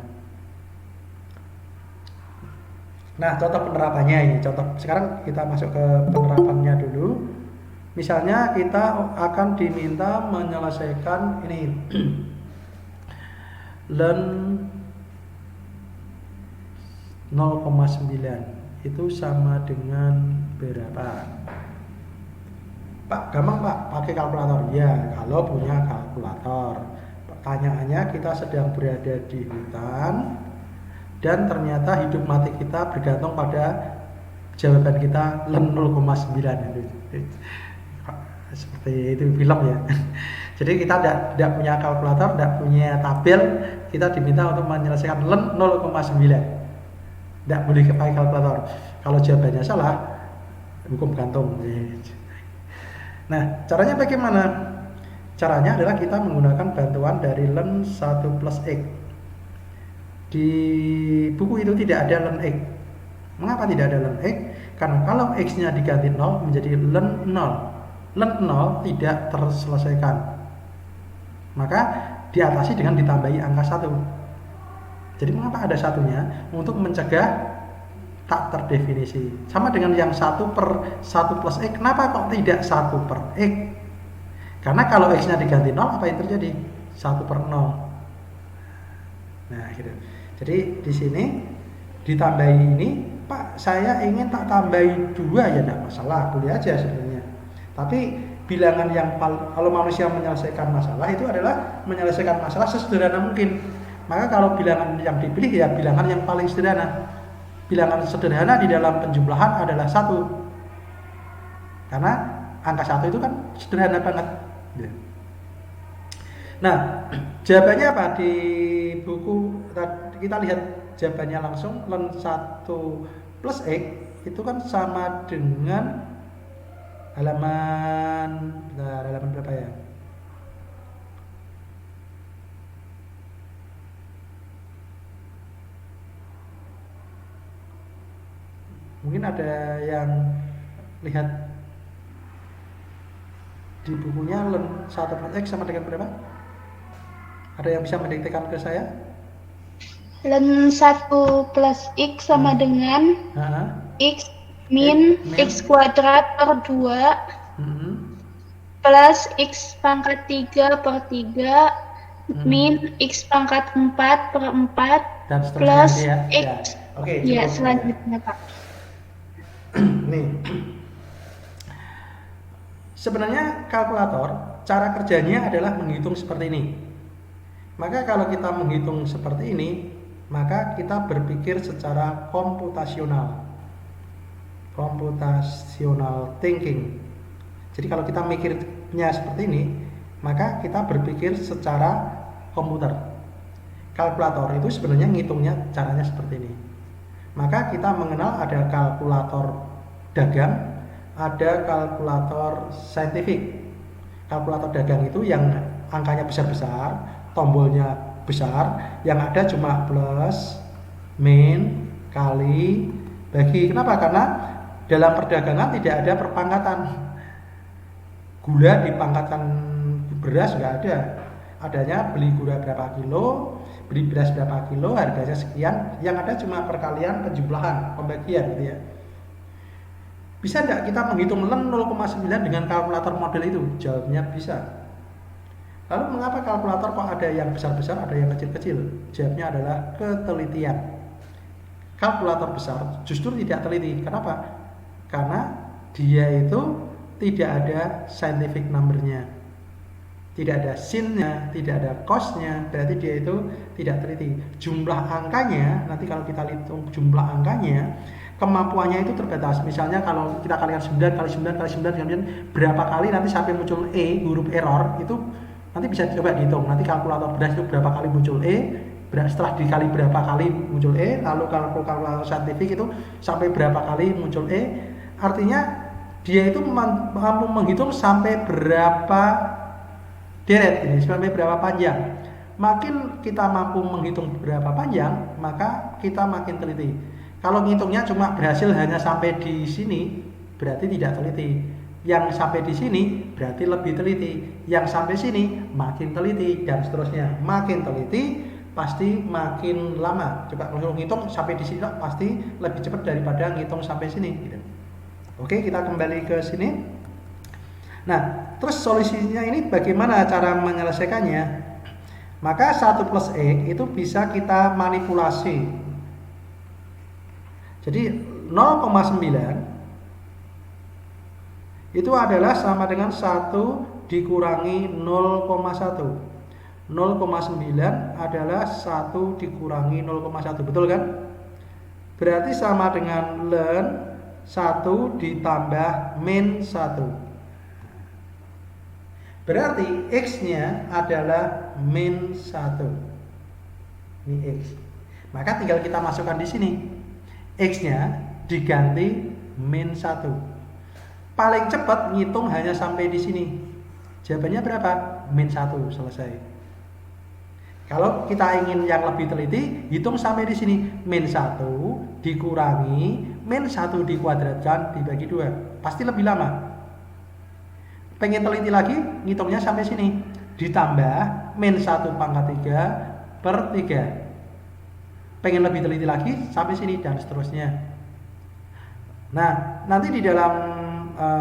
Nah, contoh penerapannya ini. Sekarang kita masuk ke penerapannya dulu. Misalnya kita akan diminta menyelesaikan ini ln 0,9 itu sama dengan berapa? Pak, gampang Pak, pakai kalkulator. Ya, kalau punya kalkulator. Pertanyaannya, kita sedang berada di hutan dan ternyata hidup mati kita bergantung pada jawaban kita ln 0,9 itu. Seperti itu film ya. Jadi kita tidak punya kalkulator, tidak punya tabel, kita diminta untuk menyelesaikan ln 0,9. Tidak boleh pakai kalkulator. Kalau jawabannya salah, hukum gantung. Nah, caranya bagaimana? Caranya adalah kita menggunakan bantuan dari ln 1 plus X. Di buku itu tidak ada ln X. Mengapa tidak ada ln X? Karena kalau X-nya diganti 0 menjadi ln 0. Ln 0 tidak terselesaikan. Maka diatasi dengan ditambahi angka 1. Jadi mengapa ada satunya? Untuk mencegah tak terdefinisi. Sama dengan yang 1 per 1 plus X. Kenapa kok tidak 1 per X? Karena kalau X-nya diganti 0, apa yang terjadi? 1 per 0. Nah, gitu. Jadi di sini ditambahi ini, Pak, saya ingin tak tambahi 2 ya, tidak masalah, boleh aja sebenarnya. Tapi bilangan yang kalau manusia menyelesaikan masalah itu adalah menyelesaikan masalah sesederhana mungkin. Maka kalau bilangan yang dipilih ya bilangan yang paling sederhana. Bilangan sederhana di dalam penjumlahan adalah 1. Karena angka 1 itu kan sederhana banget. Nah, jawabannya apa? Di buku kita lihat jawabannya langsung. Ln 1 plus X itu kan sama dengan halaman berapa ya? Mungkin ada yang lihat di bukunya ln 1 plus X sama dengan berapa? Ada yang bisa mendiktekan ke saya? Ln 1 plus X sama dengan X min X kuadrat per 2 plus X pangkat 3 per 3 min X pangkat 4 per 4 dan plus ya. X Ya. Oke, ya selanjutnya Pak. Nih, sebenarnya kalkulator cara kerjanya adalah menghitung seperti ini. Maka kalau kita menghitung seperti ini, maka kita berpikir secara computational thinking. Jadi kalau kita mikirnya seperti ini, maka kita berpikir secara komputer. Kalkulator itu sebenarnya ngitungnya caranya seperti ini. Maka kita mengenal ada kalkulator dagang, ada kalkulator saintifik. Kalkulator dagang itu yang angkanya besar-besar, tombolnya besar, yang ada cuma plus, min, kali, bagi. Kenapa? Karena dalam perdagangan tidak ada perpangkatan. Gula dipangkatkan beras nggak ada. Adanya beli gula berapa kilo, beli beras berapa kilo, harganya sekian. Yang ada cuma perkalian penjumlahan, pembagian gitu ya. Bisa nggak kita menghitung ln 0,9 dengan kalkulator model itu? Jawabnya bisa. Lalu mengapa kalkulator kok ada yang besar-besar, ada yang kecil-kecil? Jawabnya adalah ketelitian. Kalkulator besar justru tidak teliti. Kenapa? Karena dia itu tidak ada scientific number-nya, tidak ada sin-nya, tidak ada cos-nya, berarti dia itu tidak teliti. Jumlah angkanya, nanti kalau kita hitung jumlah angkanya, kemampuannya itu terbatas. Misalnya kalau kita kalikan 9 kali 9 kali 9 kemudian berapa kali nanti sampai muncul E, huruf error, itu nanti bisa coba dihitung. Nanti kalkulator beras itu berapa kali muncul E, setelah dikali berapa kali muncul E, lalu kalkulator saintifik itu sampai berapa kali muncul E. Artinya dia itu mampu menghitung sampai berapa deret ini, sampai berapa panjang. Makin kita mampu menghitung berapa panjang, maka kita makin teliti. Kalau ngitungnya cuma berhasil hanya sampai di sini, berarti tidak teliti. Yang sampai di sini berarti lebih teliti. Yang sampai sini makin teliti, dan seterusnya. Makin teliti pasti makin lama. Coba kalau ngitung sampai di sini pasti lebih cepat daripada ngitung sampai sini gitu. Oke, kita kembali ke sini. Nah, terus solusinya ini bagaimana cara menyelesaikannya? Maka 1 plus X itu bisa kita manipulasi. Jadi 0,9 itu adalah sama dengan 1 dikurangi 0,1. 0,9 adalah 1 dikurangi 0,1, betul kan? Berarti sama dengan ln 1 ditambah min 1. Berarti X-nya adalah min 1. Ini X. Maka tinggal kita masukkan di sini. X-nya diganti min 1. Paling cepat ngitung hanya sampai di sini. Jawabannya berapa? Min 1, selesai. Kalau kita ingin yang lebih teliti, hitung sampai di sini. Min 1 dikurangi min 1 dikuadratkan dibagi 2. Pasti lebih lama. Pengen teliti lagi, ngitungnya sampai sini. Ditambah min 1 pangkat 3 per 3. Pengen lebih teliti lagi, sampai sini, dan seterusnya. Nah, nanti di dalam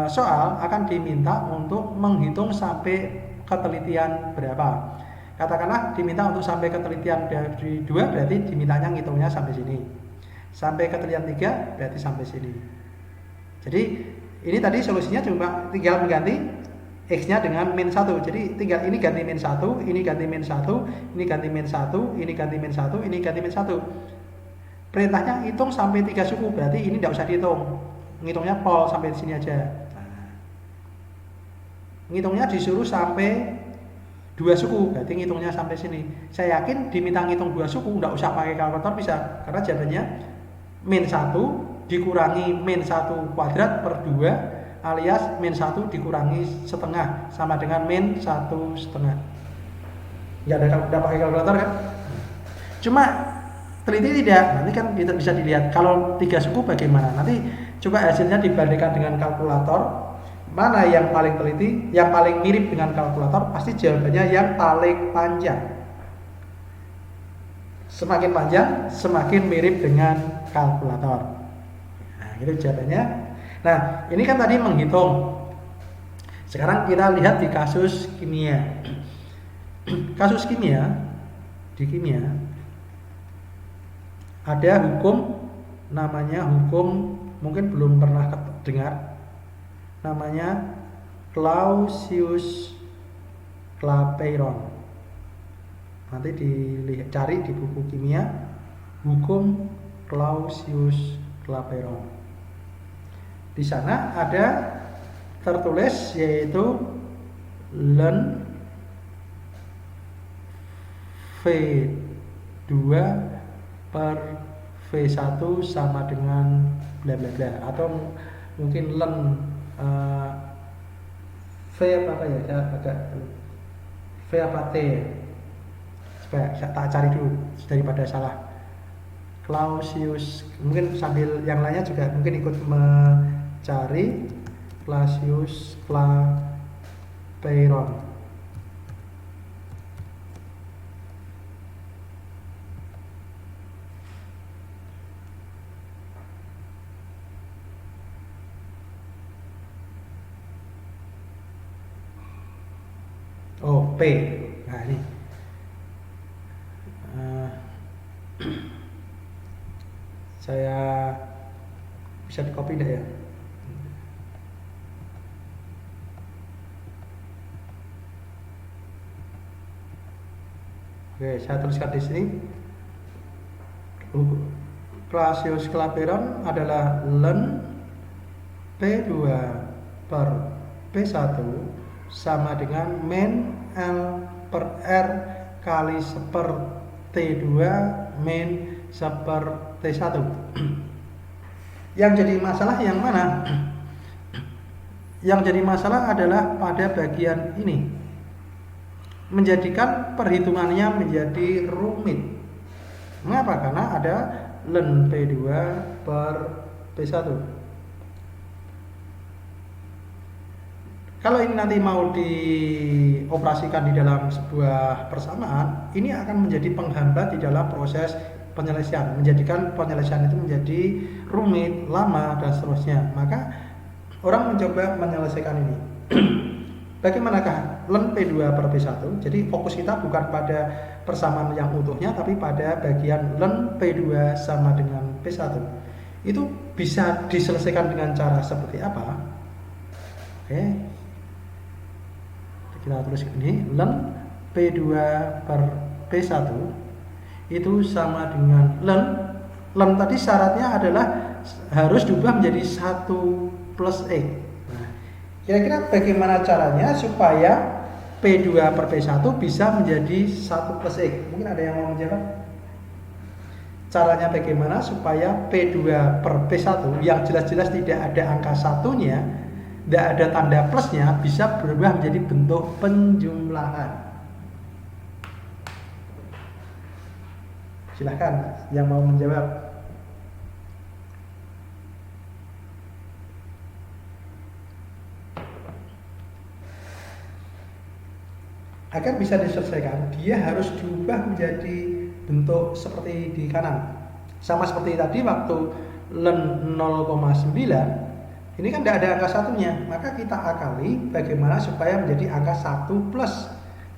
soal akan diminta untuk menghitung sampai ketelitian berapa. Katakanlah diminta untuk sampai ketelitian dari 2, berarti dimintanya ngitungnya sampai sini. Sampai ketelitian 3 berarti sampai sini. Jadi ini tadi solusinya cuma tinggal mengganti X-nya dengan min 1. Jadi tinggal ini ganti min 1, ini ganti min 1, ini ganti min 1, ini ganti min 1, ini ganti min 1. Perintahnya hitung sampai 3 suku, berarti ini tidak usah dihitung. Ngitungnya pol sampai di sini aja. Ngitungnya disuruh sampai 2 suku, berarti ngitungnya sampai sini. Saya yakin diminta ngitung 2 suku, nggak usah pakai kalkulator bisa, karena jawabannya min 1 dikurangi min 1 kuadrat per 2 alias min 1 dikurangi setengah sama dengan min 1 setengah. Nggak pakai kalkulator kan? Cuma teliti tidak, nanti kan bisa dilihat kalau 3 suku bagaimana. Nanti coba hasilnya dibandingkan dengan kalkulator. Mana yang paling teliti, yang paling mirip dengan kalkulator, pasti jawabannya yang paling panjang. Semakin panjang, semakin mirip dengan kalkulator. Nah, itu jawabannya. Nah, ini kan tadi menghitung. Sekarang kita lihat di kasus kimia. Kasus kimia, di kimia, ada hukum, namanya hukum, mungkin belum pernah dengar, namanya Clausius-Clapeyron. Nanti cari di buku kimia, hukum Clausius-Clapeyron. Di sana ada tertulis yaitu ln V2 per V1 sama dengan bla bla bla, atau mungkin ln V apa ya, saya agak V apa T ya, supaya saya tak cari dulu daripada salah. Clausius, mungkin sambil yang lainnya juga mungkin ikut mencari Clausius-Clapeyron. Oh, P. Nah, ini. Saya bisa di copy dah ya. Oke, saya tuliskan di sini. Clausius Clapeyron adalah ln P2 per P1 sama dengan min L per R kali seper T2 min seper T1. Yang jadi masalah yang mana? Yang jadi masalah adalah pada bagian ini, menjadikan perhitungannya menjadi rumit. Mengapa? Karena ada ln P2 per P1. Kalau ini nanti mau dioperasikan di dalam sebuah persamaan, ini akan menjadi penghambat di dalam proses penyelesaian, menjadikan penyelesaian itu menjadi rumit, lama, dan seterusnya. Maka orang mencoba menyelesaikan ini. Bagaimanakah ln P2 per P1? Jadi fokus kita bukan pada persamaan yang utuhnya, tapi pada bagian ln P2 sama dengan P1. Itu bisa diselesaikan dengan cara seperti apa? Oke, kita tulis ini, ln P2 per P1 itu sama dengan ln tadi syaratnya adalah harus diubah menjadi 1 plus X. Nah, kira-kira bagaimana caranya supaya P2 per P1 bisa menjadi 1 plus X? Mungkin ada yang mau menjawab? Caranya bagaimana supaya P2 per P1 yang jelas-jelas tidak ada angka satunya, tidak ada tanda plusnya, bisa berubah menjadi bentuk penjumlahan. Silahkan yang mau menjawab. Agar bisa diselesaikan, dia harus diubah menjadi bentuk seperti di kanan. Sama seperti tadi waktu ln 0,9, ini kan tidak ada angka satunya, maka kita akali bagaimana supaya menjadi angka 1 plus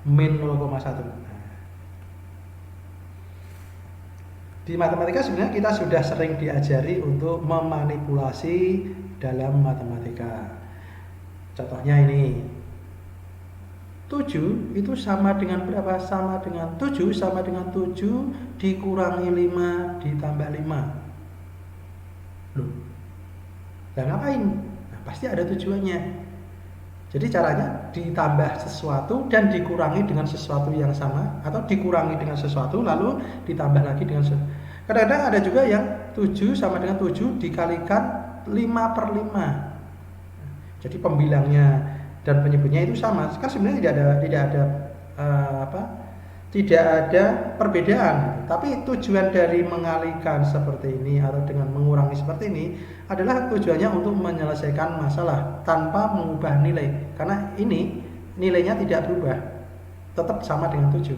min 0,1. Di matematika sebenarnya kita sudah sering diajari untuk memanipulasi dalam matematika. Contohnya ini, 7 itu sama dengan berapa? Sama dengan 7 sama dengan 7 dikurangi 5 ditambah 5. Loh, nah ngapain? Nah, pasti ada tujuannya. Jadi caranya ditambah sesuatu dan dikurangi dengan sesuatu yang sama, atau dikurangi dengan sesuatu lalu ditambah lagi dengan sesuatu. Kadang-kadang ada juga yang 7 sama dengan 7 dikalikan 5 per 5. Jadi pembilangnya dan penyebutnya itu sama. Kan sebenarnya tidak ada perbedaan. Tapi tujuan dari mengalihkan seperti ini atau dengan mengurangi seperti ini adalah tujuannya untuk menyelesaikan masalah tanpa mengubah nilai. Karena ini nilainya tidak berubah, tetap sama dengan 7.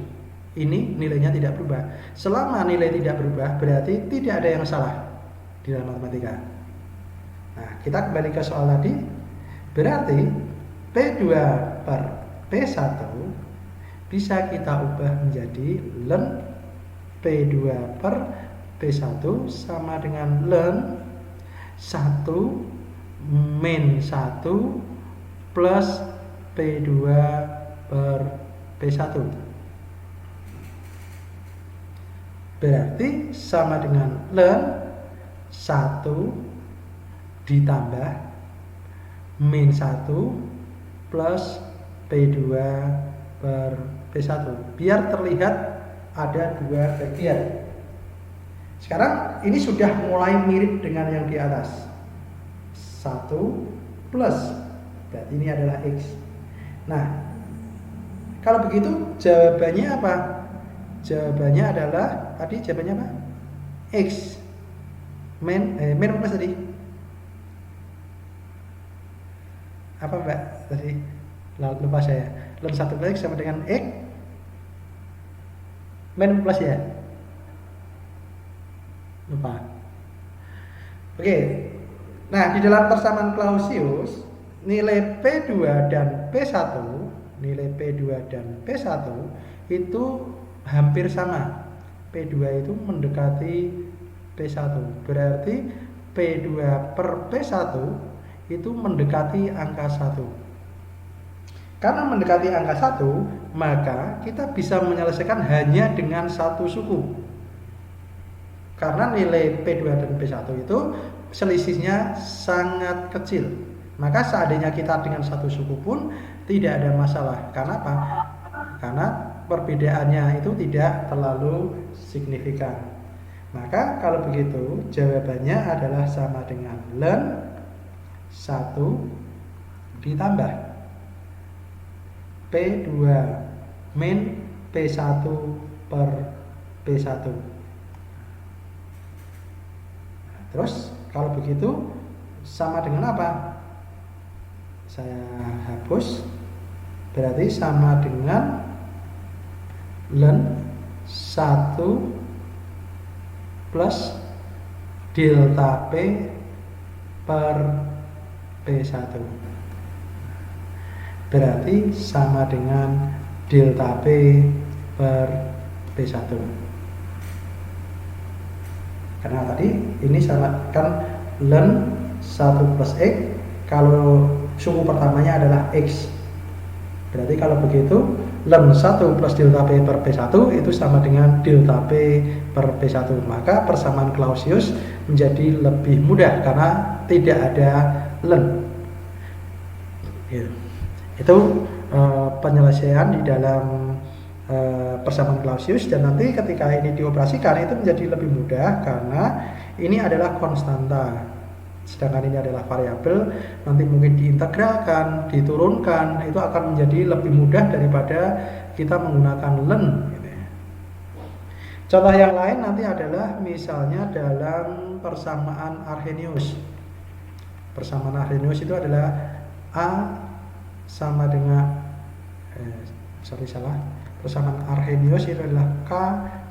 Ini nilainya tidak berubah. Selama nilai tidak berubah, berarti tidak ada yang salah di dalam matematika. Nah, kita kembali ke soal tadi. Berarti P2 per P1 bisa kita ubah menjadi ln P2 per P1 sama dengan ln 1 min 1 plus P2 per P1. Berarti sama dengan ln 1 ditambah min 1 plus P2 per P1. Biar terlihat ada dua bagian. Sekarang ini sudah mulai mirip dengan yang di atas. 1 plus, berarti ini adalah X. Nah, kalau begitu jawabannya apa? Jawabannya adalah, tadi jawabannya apa? X. Min apa plus tadi? Apa Mbak tadi? Lupa saya. Ln 1 plus X sama dengan X min plus ya? Lupa. Oke. Nah, di dalam persamaan Clausius, nilai P2 dan P1, nilai P2 dan P1 itu hampir sama. P2 itu mendekati P1. Berarti P2 per P1 itu mendekati angka 1. Karena mendekati angka 1, maka kita bisa menyelesaikan hanya dengan satu suku. Karena nilai P2 dan P1 itu selisihnya sangat kecil. Maka seandainya kita dengan satu suku pun tidak ada masalah. Karena apa? Karena perbedaannya itu tidak terlalu signifikan. Maka kalau begitu jawabannya adalah sama dengan ln 1 ditambah P2 min P1 per P1. Terus kalau begitu sama dengan apa? Saya hapus. Berarti sama dengan ln 1 plus delta P per P1. Berarti sama dengan delta P per P1. Karena tadi ini sama kan ln 1 plus X, kalau suku pertamanya adalah X. Berarti kalau begitu ln 1 plus delta P per P1 itu sama dengan delta P per P1. Maka persamaan Clausius menjadi lebih mudah karena tidak ada ln. Itu penyelesaian di dalam persamaan Clausius, dan nanti ketika ini dioperasikan itu menjadi lebih mudah karena ini adalah konstanta. Sedangkan ini adalah variabel, nanti mungkin diintegralkan, diturunkan, itu akan menjadi lebih mudah daripada kita menggunakan ln. Contoh yang lain nanti adalah misalnya dalam persamaan Arrhenius. Persamaan Arrhenius itu adalah A sama dengan persamaan Arrhenius itu adalah K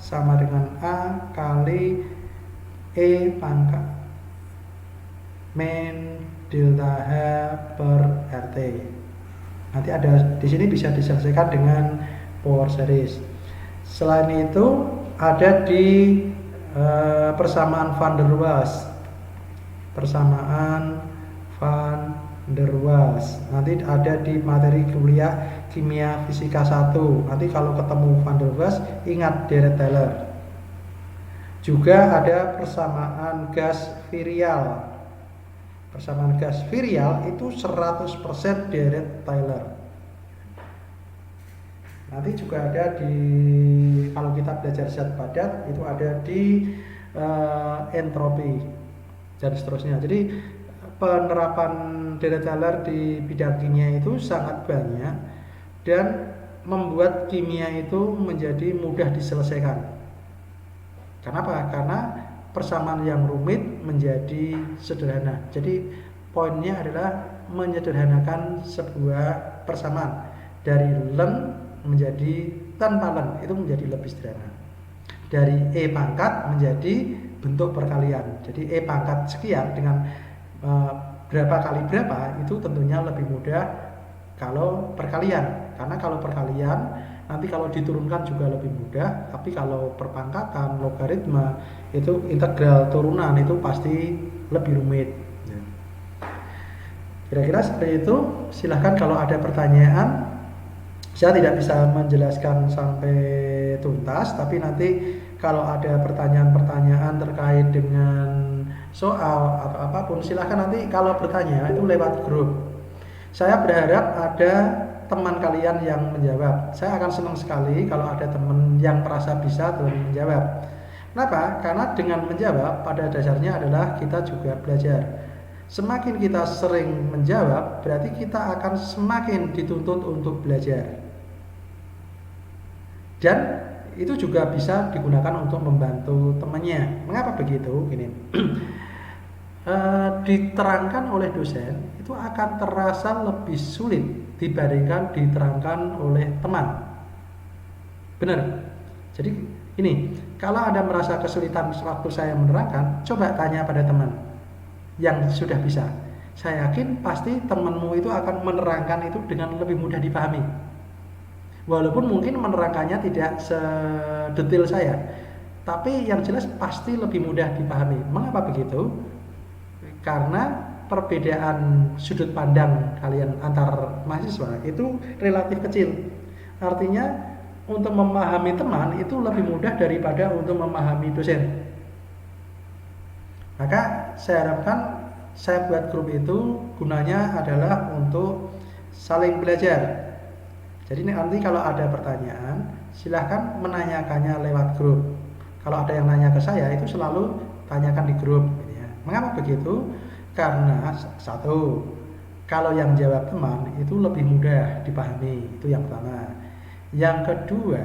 sama dengan A kali E pangkat min delta H per RT. Nanti ada di sini bisa diselesaikan dengan power series. Selain itu ada di persamaan van der Waals. Persamaan van der Waals. Nanti ada di materi kuliah kimia fisika 1. Nanti kalau ketemu van der Waals ingat Dirac-Taylor. Juga ada persamaan gas virial. Persamaan gas virial itu 100% Dirac-Taylor. Nanti juga ada di, kalau kita belajar zat padat itu ada di entropi dan seterusnya. Jadi penerapan Dirac-Taylor di bidang kimia itu sangat banyak dan membuat kimia itu menjadi mudah diselesaikan. Kenapa? Karena persamaan yang rumit menjadi sederhana. Jadi poinnya adalah menyederhanakan sebuah persamaan dari ln menjadi tanpa ln, itu menjadi lebih sederhana. Dari E pangkat menjadi bentuk perkalian. Jadi E pangkat sekian dengan berapa kali berapa itu tentunya lebih mudah kalau perkalian. Karena kalau perkalian nanti kalau diturunkan juga lebih mudah, tapi kalau perpangkatan, logaritma itu integral turunan itu pasti lebih rumit. Kira-kira seperti itu. Silahkan kalau ada pertanyaan. Saya tidak bisa menjelaskan sampai tuntas, tapi nanti kalau ada pertanyaan-pertanyaan terkait dengan soal atau apapun, silahkan nanti kalau bertanya itu lewat grup. Saya berharap ada teman kalian yang menjawab. Saya akan senang sekali kalau ada teman yang merasa bisa dalam menjawab. Kenapa? Karena dengan menjawab pada dasarnya adalah kita juga belajar. Semakin kita sering menjawab, berarti kita akan semakin dituntut untuk belajar. Dan itu juga bisa digunakan untuk membantu temannya. Mengapa begitu? Gini, diterangkan oleh dosen itu akan terasa lebih sulit dibandingkan diterangkan oleh teman. Benar? Jadi ini, kalau Anda merasa kesulitan waktu saya menerangkan, coba tanya pada teman yang sudah bisa. Saya yakin pasti temanmu itu akan menerangkan itu dengan lebih mudah dipahami. Walaupun mungkin menerangkannya tidak sedetail saya, tapi yang jelas pasti lebih mudah dipahami. Mengapa begitu? Karena perbedaan sudut pandang kalian antar mahasiswa itu relatif kecil. Artinya untuk memahami teman itu lebih mudah daripada untuk memahami dosen. Maka saya harapkan saya buat grup itu gunanya adalah untuk saling belajar. Jadi nanti kalau ada pertanyaan silahkan menanyakannya lewat grup. Kalau ada yang nanya ke saya itu selalu tanyakan di grup. Mengapa begitu? Karena satu, kalau yang jawab teman itu lebih mudah dipahami, itu yang pertama. Yang kedua,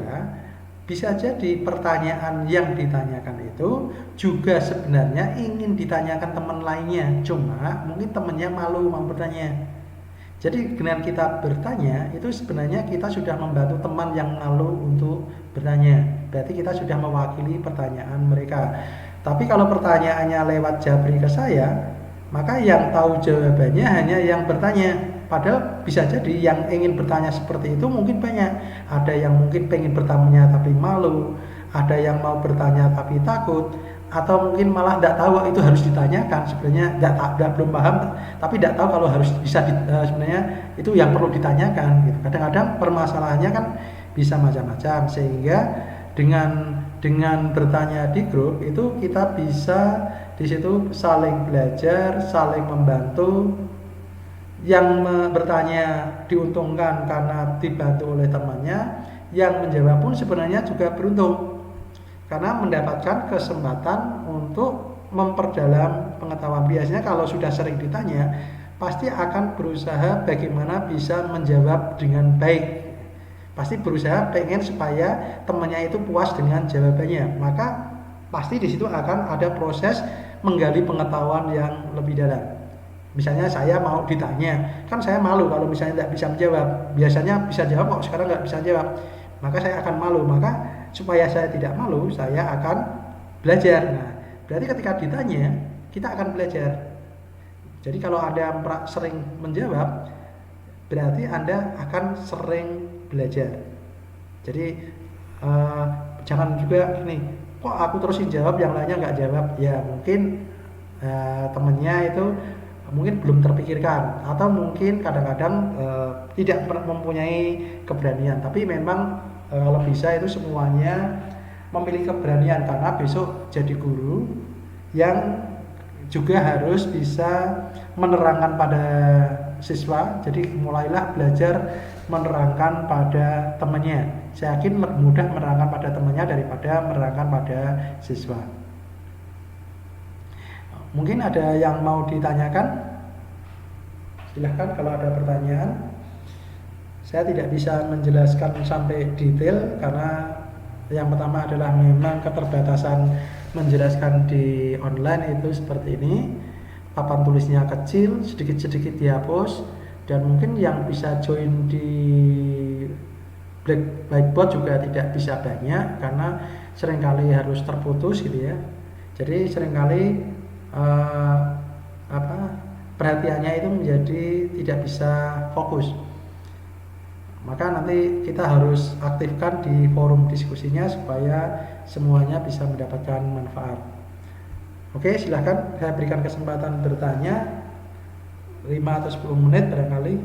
bisa jadi pertanyaan yang ditanyakan itu juga sebenarnya ingin ditanyakan teman lainnya, cuma mungkin temannya malu mau bertanya. Jadi dengan kita bertanya itu sebenarnya kita sudah membantu teman yang malu untuk bertanya. Berarti kita sudah mewakili pertanyaan mereka. Tapi kalau pertanyaannya lewat Jabri ke saya, maka yang tahu jawabannya hanya yang bertanya. Padahal bisa jadi yang ingin bertanya seperti itu mungkin banyak. Ada yang mungkin pengen bertanya tapi malu, ada yang mau bertanya tapi takut, atau mungkin malah tidak tahu itu harus ditanyakan. Sebenarnya belum paham, tapi tidak tahu kalau harus bisa sebenarnya itu yang perlu ditanyakan. Gitu. Kadang-kadang permasalahannya kan bisa macam-macam, sehingga dengan bertanya di grup itu kita bisa di situ saling belajar, saling membantu. Yang bertanya diuntungkan karena dibantu oleh temannya, yang menjawab pun sebenarnya juga beruntung karena mendapatkan kesempatan untuk memperdalam pengetahuan. Biasanya kalau sudah sering ditanya pasti akan berusaha bagaimana bisa menjawab dengan baik, pasti berusaha pengen supaya temannya itu puas dengan jawabannya. Maka pasti di situ akan ada proses menggali pengetahuan yang lebih dalam. Misalnya saya mau ditanya, kan saya malu kalau misalnya tidak bisa menjawab. Biasanya bisa jawab kok, sekarang nggak bisa jawab. Maka saya akan malu. Maka supaya saya tidak malu, saya akan belajar. Nah, berarti ketika ditanya, kita akan belajar. Jadi kalau Anda sering menjawab, berarti Anda akan sering belajar. Jadi jangan juga nih, kok aku terusin jawab, yang lainnya nggak jawab. Ya mungkin temennya itu mungkin belum terpikirkan, atau mungkin kadang-kadang tidak mempunyai keberanian. Tapi memang kalau bisa itu semuanya memiliki keberanian, karena besok jadi guru yang juga harus bisa menerangkan pada siswa. Jadi mulailah belajar menerangkan pada temannya. Saya yakin lebih mudah menerangkan pada temannya daripada menerangkan pada siswa. Mungkin ada yang mau ditanyakan? Silahkan kalau ada pertanyaan. Saya tidak bisa menjelaskan sampai detail karena yang pertama adalah memang keterbatasan menjelaskan di online itu seperti ini. Papan tulisnya kecil, sedikit-sedikit dihapus, dan mungkin yang bisa join di Blackboard juga tidak bisa banyak karena seringkali harus terputus gitu ya. Jadi seringkali perhatiannya itu menjadi tidak bisa fokus. Maka nanti kita harus aktifkan di forum diskusinya supaya semuanya bisa mendapatkan manfaat. Oke, silahkan saya berikan kesempatan bertanya 5 atau 10 menit barangkali.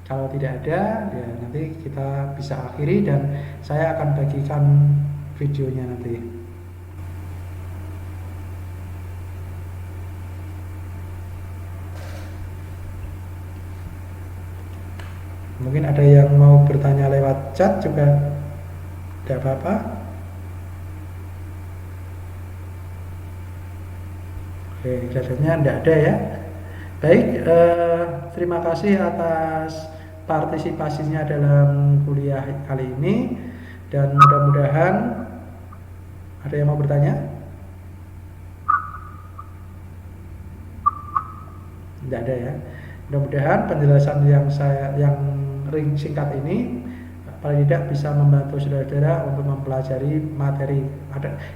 Kalau tidak ada, ya nanti kita bisa akhiri dan saya akan bagikan videonya nanti. Mungkin ada yang mau bertanya lewat chat juga tidak apa-apa. Oke, kelihatannya tidak ada ya. Baik, terima kasih atas partisipasinya dalam kuliah kali ini, dan mudah-mudahan ada yang mau bertanya? Tidak ada ya. Mudah-mudahan penjelasan yang singkat ini paling tidak bisa membantu saudara-saudara untuk mempelajari materi.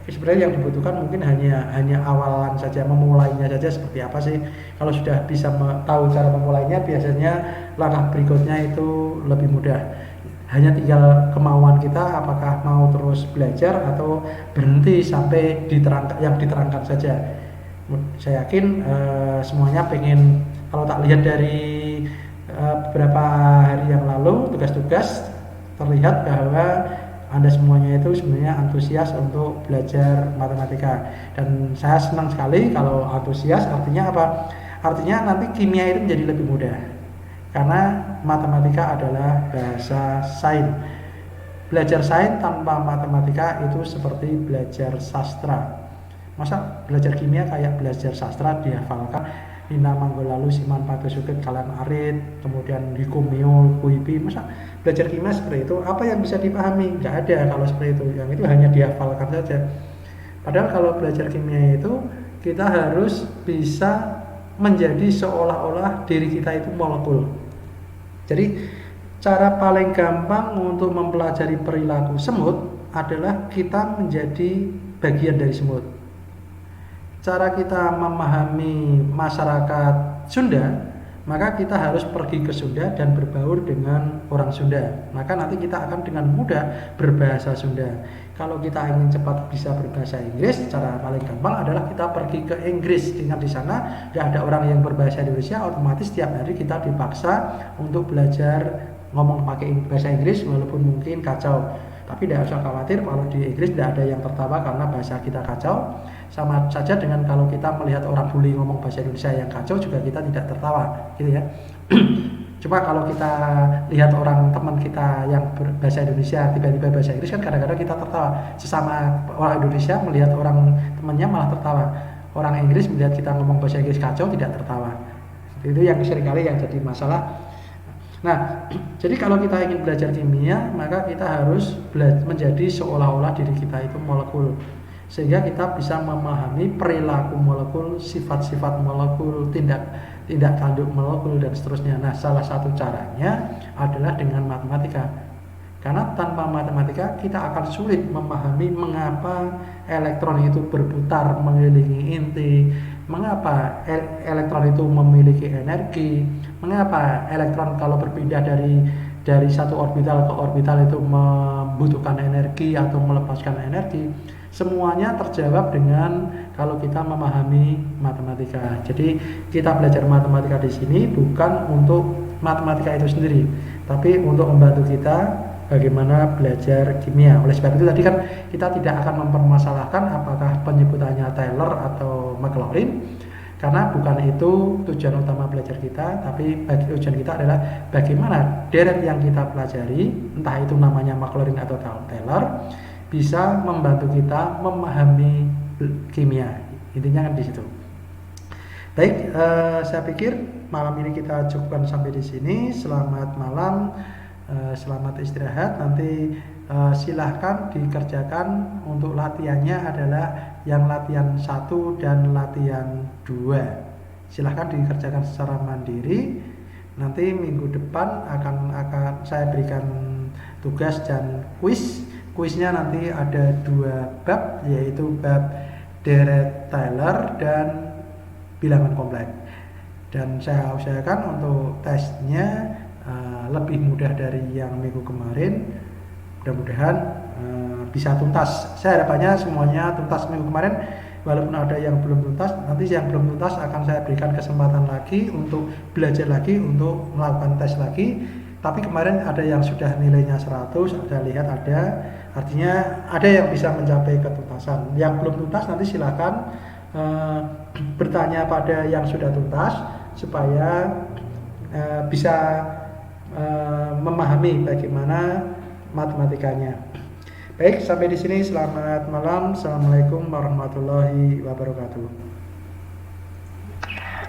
Sebenarnya yang dibutuhkan mungkin hanya awalan saja, memulainya saja seperti apa sih. Kalau sudah bisa tahu cara memulainya, biasanya langkah berikutnya itu lebih mudah. Hanya tinggal kemauan kita, apakah mau terus belajar atau berhenti sampai yang diterangkan saja. Saya yakin semuanya pengen, kalau tak lihat dari beberapa hari yang lalu tugas-tugas, terlihat bahwa Anda semuanya itu sebenarnya antusias untuk belajar matematika, dan saya senang sekali kalau antusias. Artinya apa? Artinya nanti kimia itu menjadi lebih mudah, karena matematika adalah bahasa sains. Belajar sains tanpa matematika itu seperti belajar sastra. Masa belajar kimia kayak belajar sastra, dihafalkan Nina Manggolalu Siman Patusuket Kalan Arit, kemudian Hikumio Kuibi. Masa belajar kimia seperti itu? Apa yang bisa dipahami? Nggak ada kalau seperti itu. Yang itu hanya dihafalkan saja. Padahal kalau belajar kimia itu kita harus bisa menjadi seolah-olah diri kita itu molekul. Jadi cara paling gampang untuk mempelajari perilaku semut adalah kita menjadi bagian dari semut. Cara kita memahami masyarakat Sunda, maka kita harus pergi ke Sunda dan berbaur dengan orang Sunda. Maka nanti kita akan dengan mudah berbahasa Sunda. Kalau kita ingin cepat bisa berbahasa Inggris, cara paling gampang adalah kita pergi ke Inggris. Ingat di sana tidak ada orang yang berbahasa Indonesia, otomatis setiap hari kita dipaksa untuk belajar ngomong pakai bahasa Inggris, walaupun mungkin kacau. Tapi tidak usah khawatir kalau di Inggris tidak ada yang tertawa karena bahasa kita kacau. Sama saja dengan kalau kita melihat orang bule ngomong bahasa Indonesia yang kacau, juga kita tidak tertawa, gitu ya. Cuma kalau kita lihat orang teman kita yang berbahasa Indonesia tiba-tiba bahasa Inggris, kan kadang-kadang kita tertawa. Sesama orang Indonesia melihat orang temannya malah tertawa. Orang Inggris melihat kita ngomong bahasa Inggris kacau tidak tertawa. Itu yang seringkali yang jadi masalah. Nah, jadi kalau kita ingin belajar kimia, maka kita harus menjadi seolah-olah diri kita itu molekul, sehingga kita bisa memahami perilaku molekul, sifat-sifat molekul, tindak tanduk molekul, dan seterusnya. Nah, salah satu caranya adalah dengan matematika. Karena tanpa matematika kita akan sulit memahami mengapa elektron itu berputar mengelilingi inti, mengapa elektron itu memiliki energi, mengapa elektron kalau berpindah dari satu orbital ke orbital itu membutuhkan energi atau melepaskan energi. Semuanya terjawab dengan kalau kita memahami matematika. Jadi kita belajar matematika di sini bukan untuk matematika itu sendiri, tapi untuk membantu kita bagaimana belajar kimia. Oleh sebab itu tadi kan kita tidak akan mempermasalahkan apakah penyebutannya Taylor atau Maclaurin, karena bukan itu tujuan utama belajar kita. Tapi tujuan kita adalah bagaimana deret yang kita pelajari, entah itu namanya Maclaurin atau Taylor, bisa membantu kita memahami kimia. Intinya kan di situ. Baik, saya pikir malam ini kita cukupkan sampai di sini. Selamat malam, selamat istirahat. Nanti silahkan dikerjakan untuk latihannya adalah yang latihan 1 dan latihan 2. Silahkan dikerjakan secara mandiri. Nanti minggu depan akan saya berikan tugas dan kuis. Kuisnya nanti ada 2 bab, yaitu bab deret Taylor dan bilangan kompleks. Dan saya usahakan untuk tesnya lebih mudah dari yang minggu kemarin. Mudah-mudahan bisa tuntas. Saya harapannya semuanya tuntas minggu kemarin. Walaupun ada yang belum tuntas, nanti yang belum tuntas akan saya berikan kesempatan lagi untuk belajar lagi, untuk melakukan tes lagi. Tapi kemarin ada yang sudah nilainya 100, saya lihat ada. Artinya ada yang bisa mencapai ketuntasan. Yang belum tuntas nanti silakan bertanya pada yang sudah tuntas supaya bisa memahami bagaimana matematikanya. Baik, sampai di sini. Selamat malam. Assalamualaikum warahmatullahi wabarakatuh.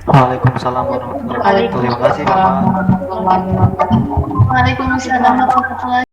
Waalaikumsalam warahmatullahi wabarakatuh. Terima kasih, Bapak. Waalaikumsalam warahmatullahi wabarakatuh.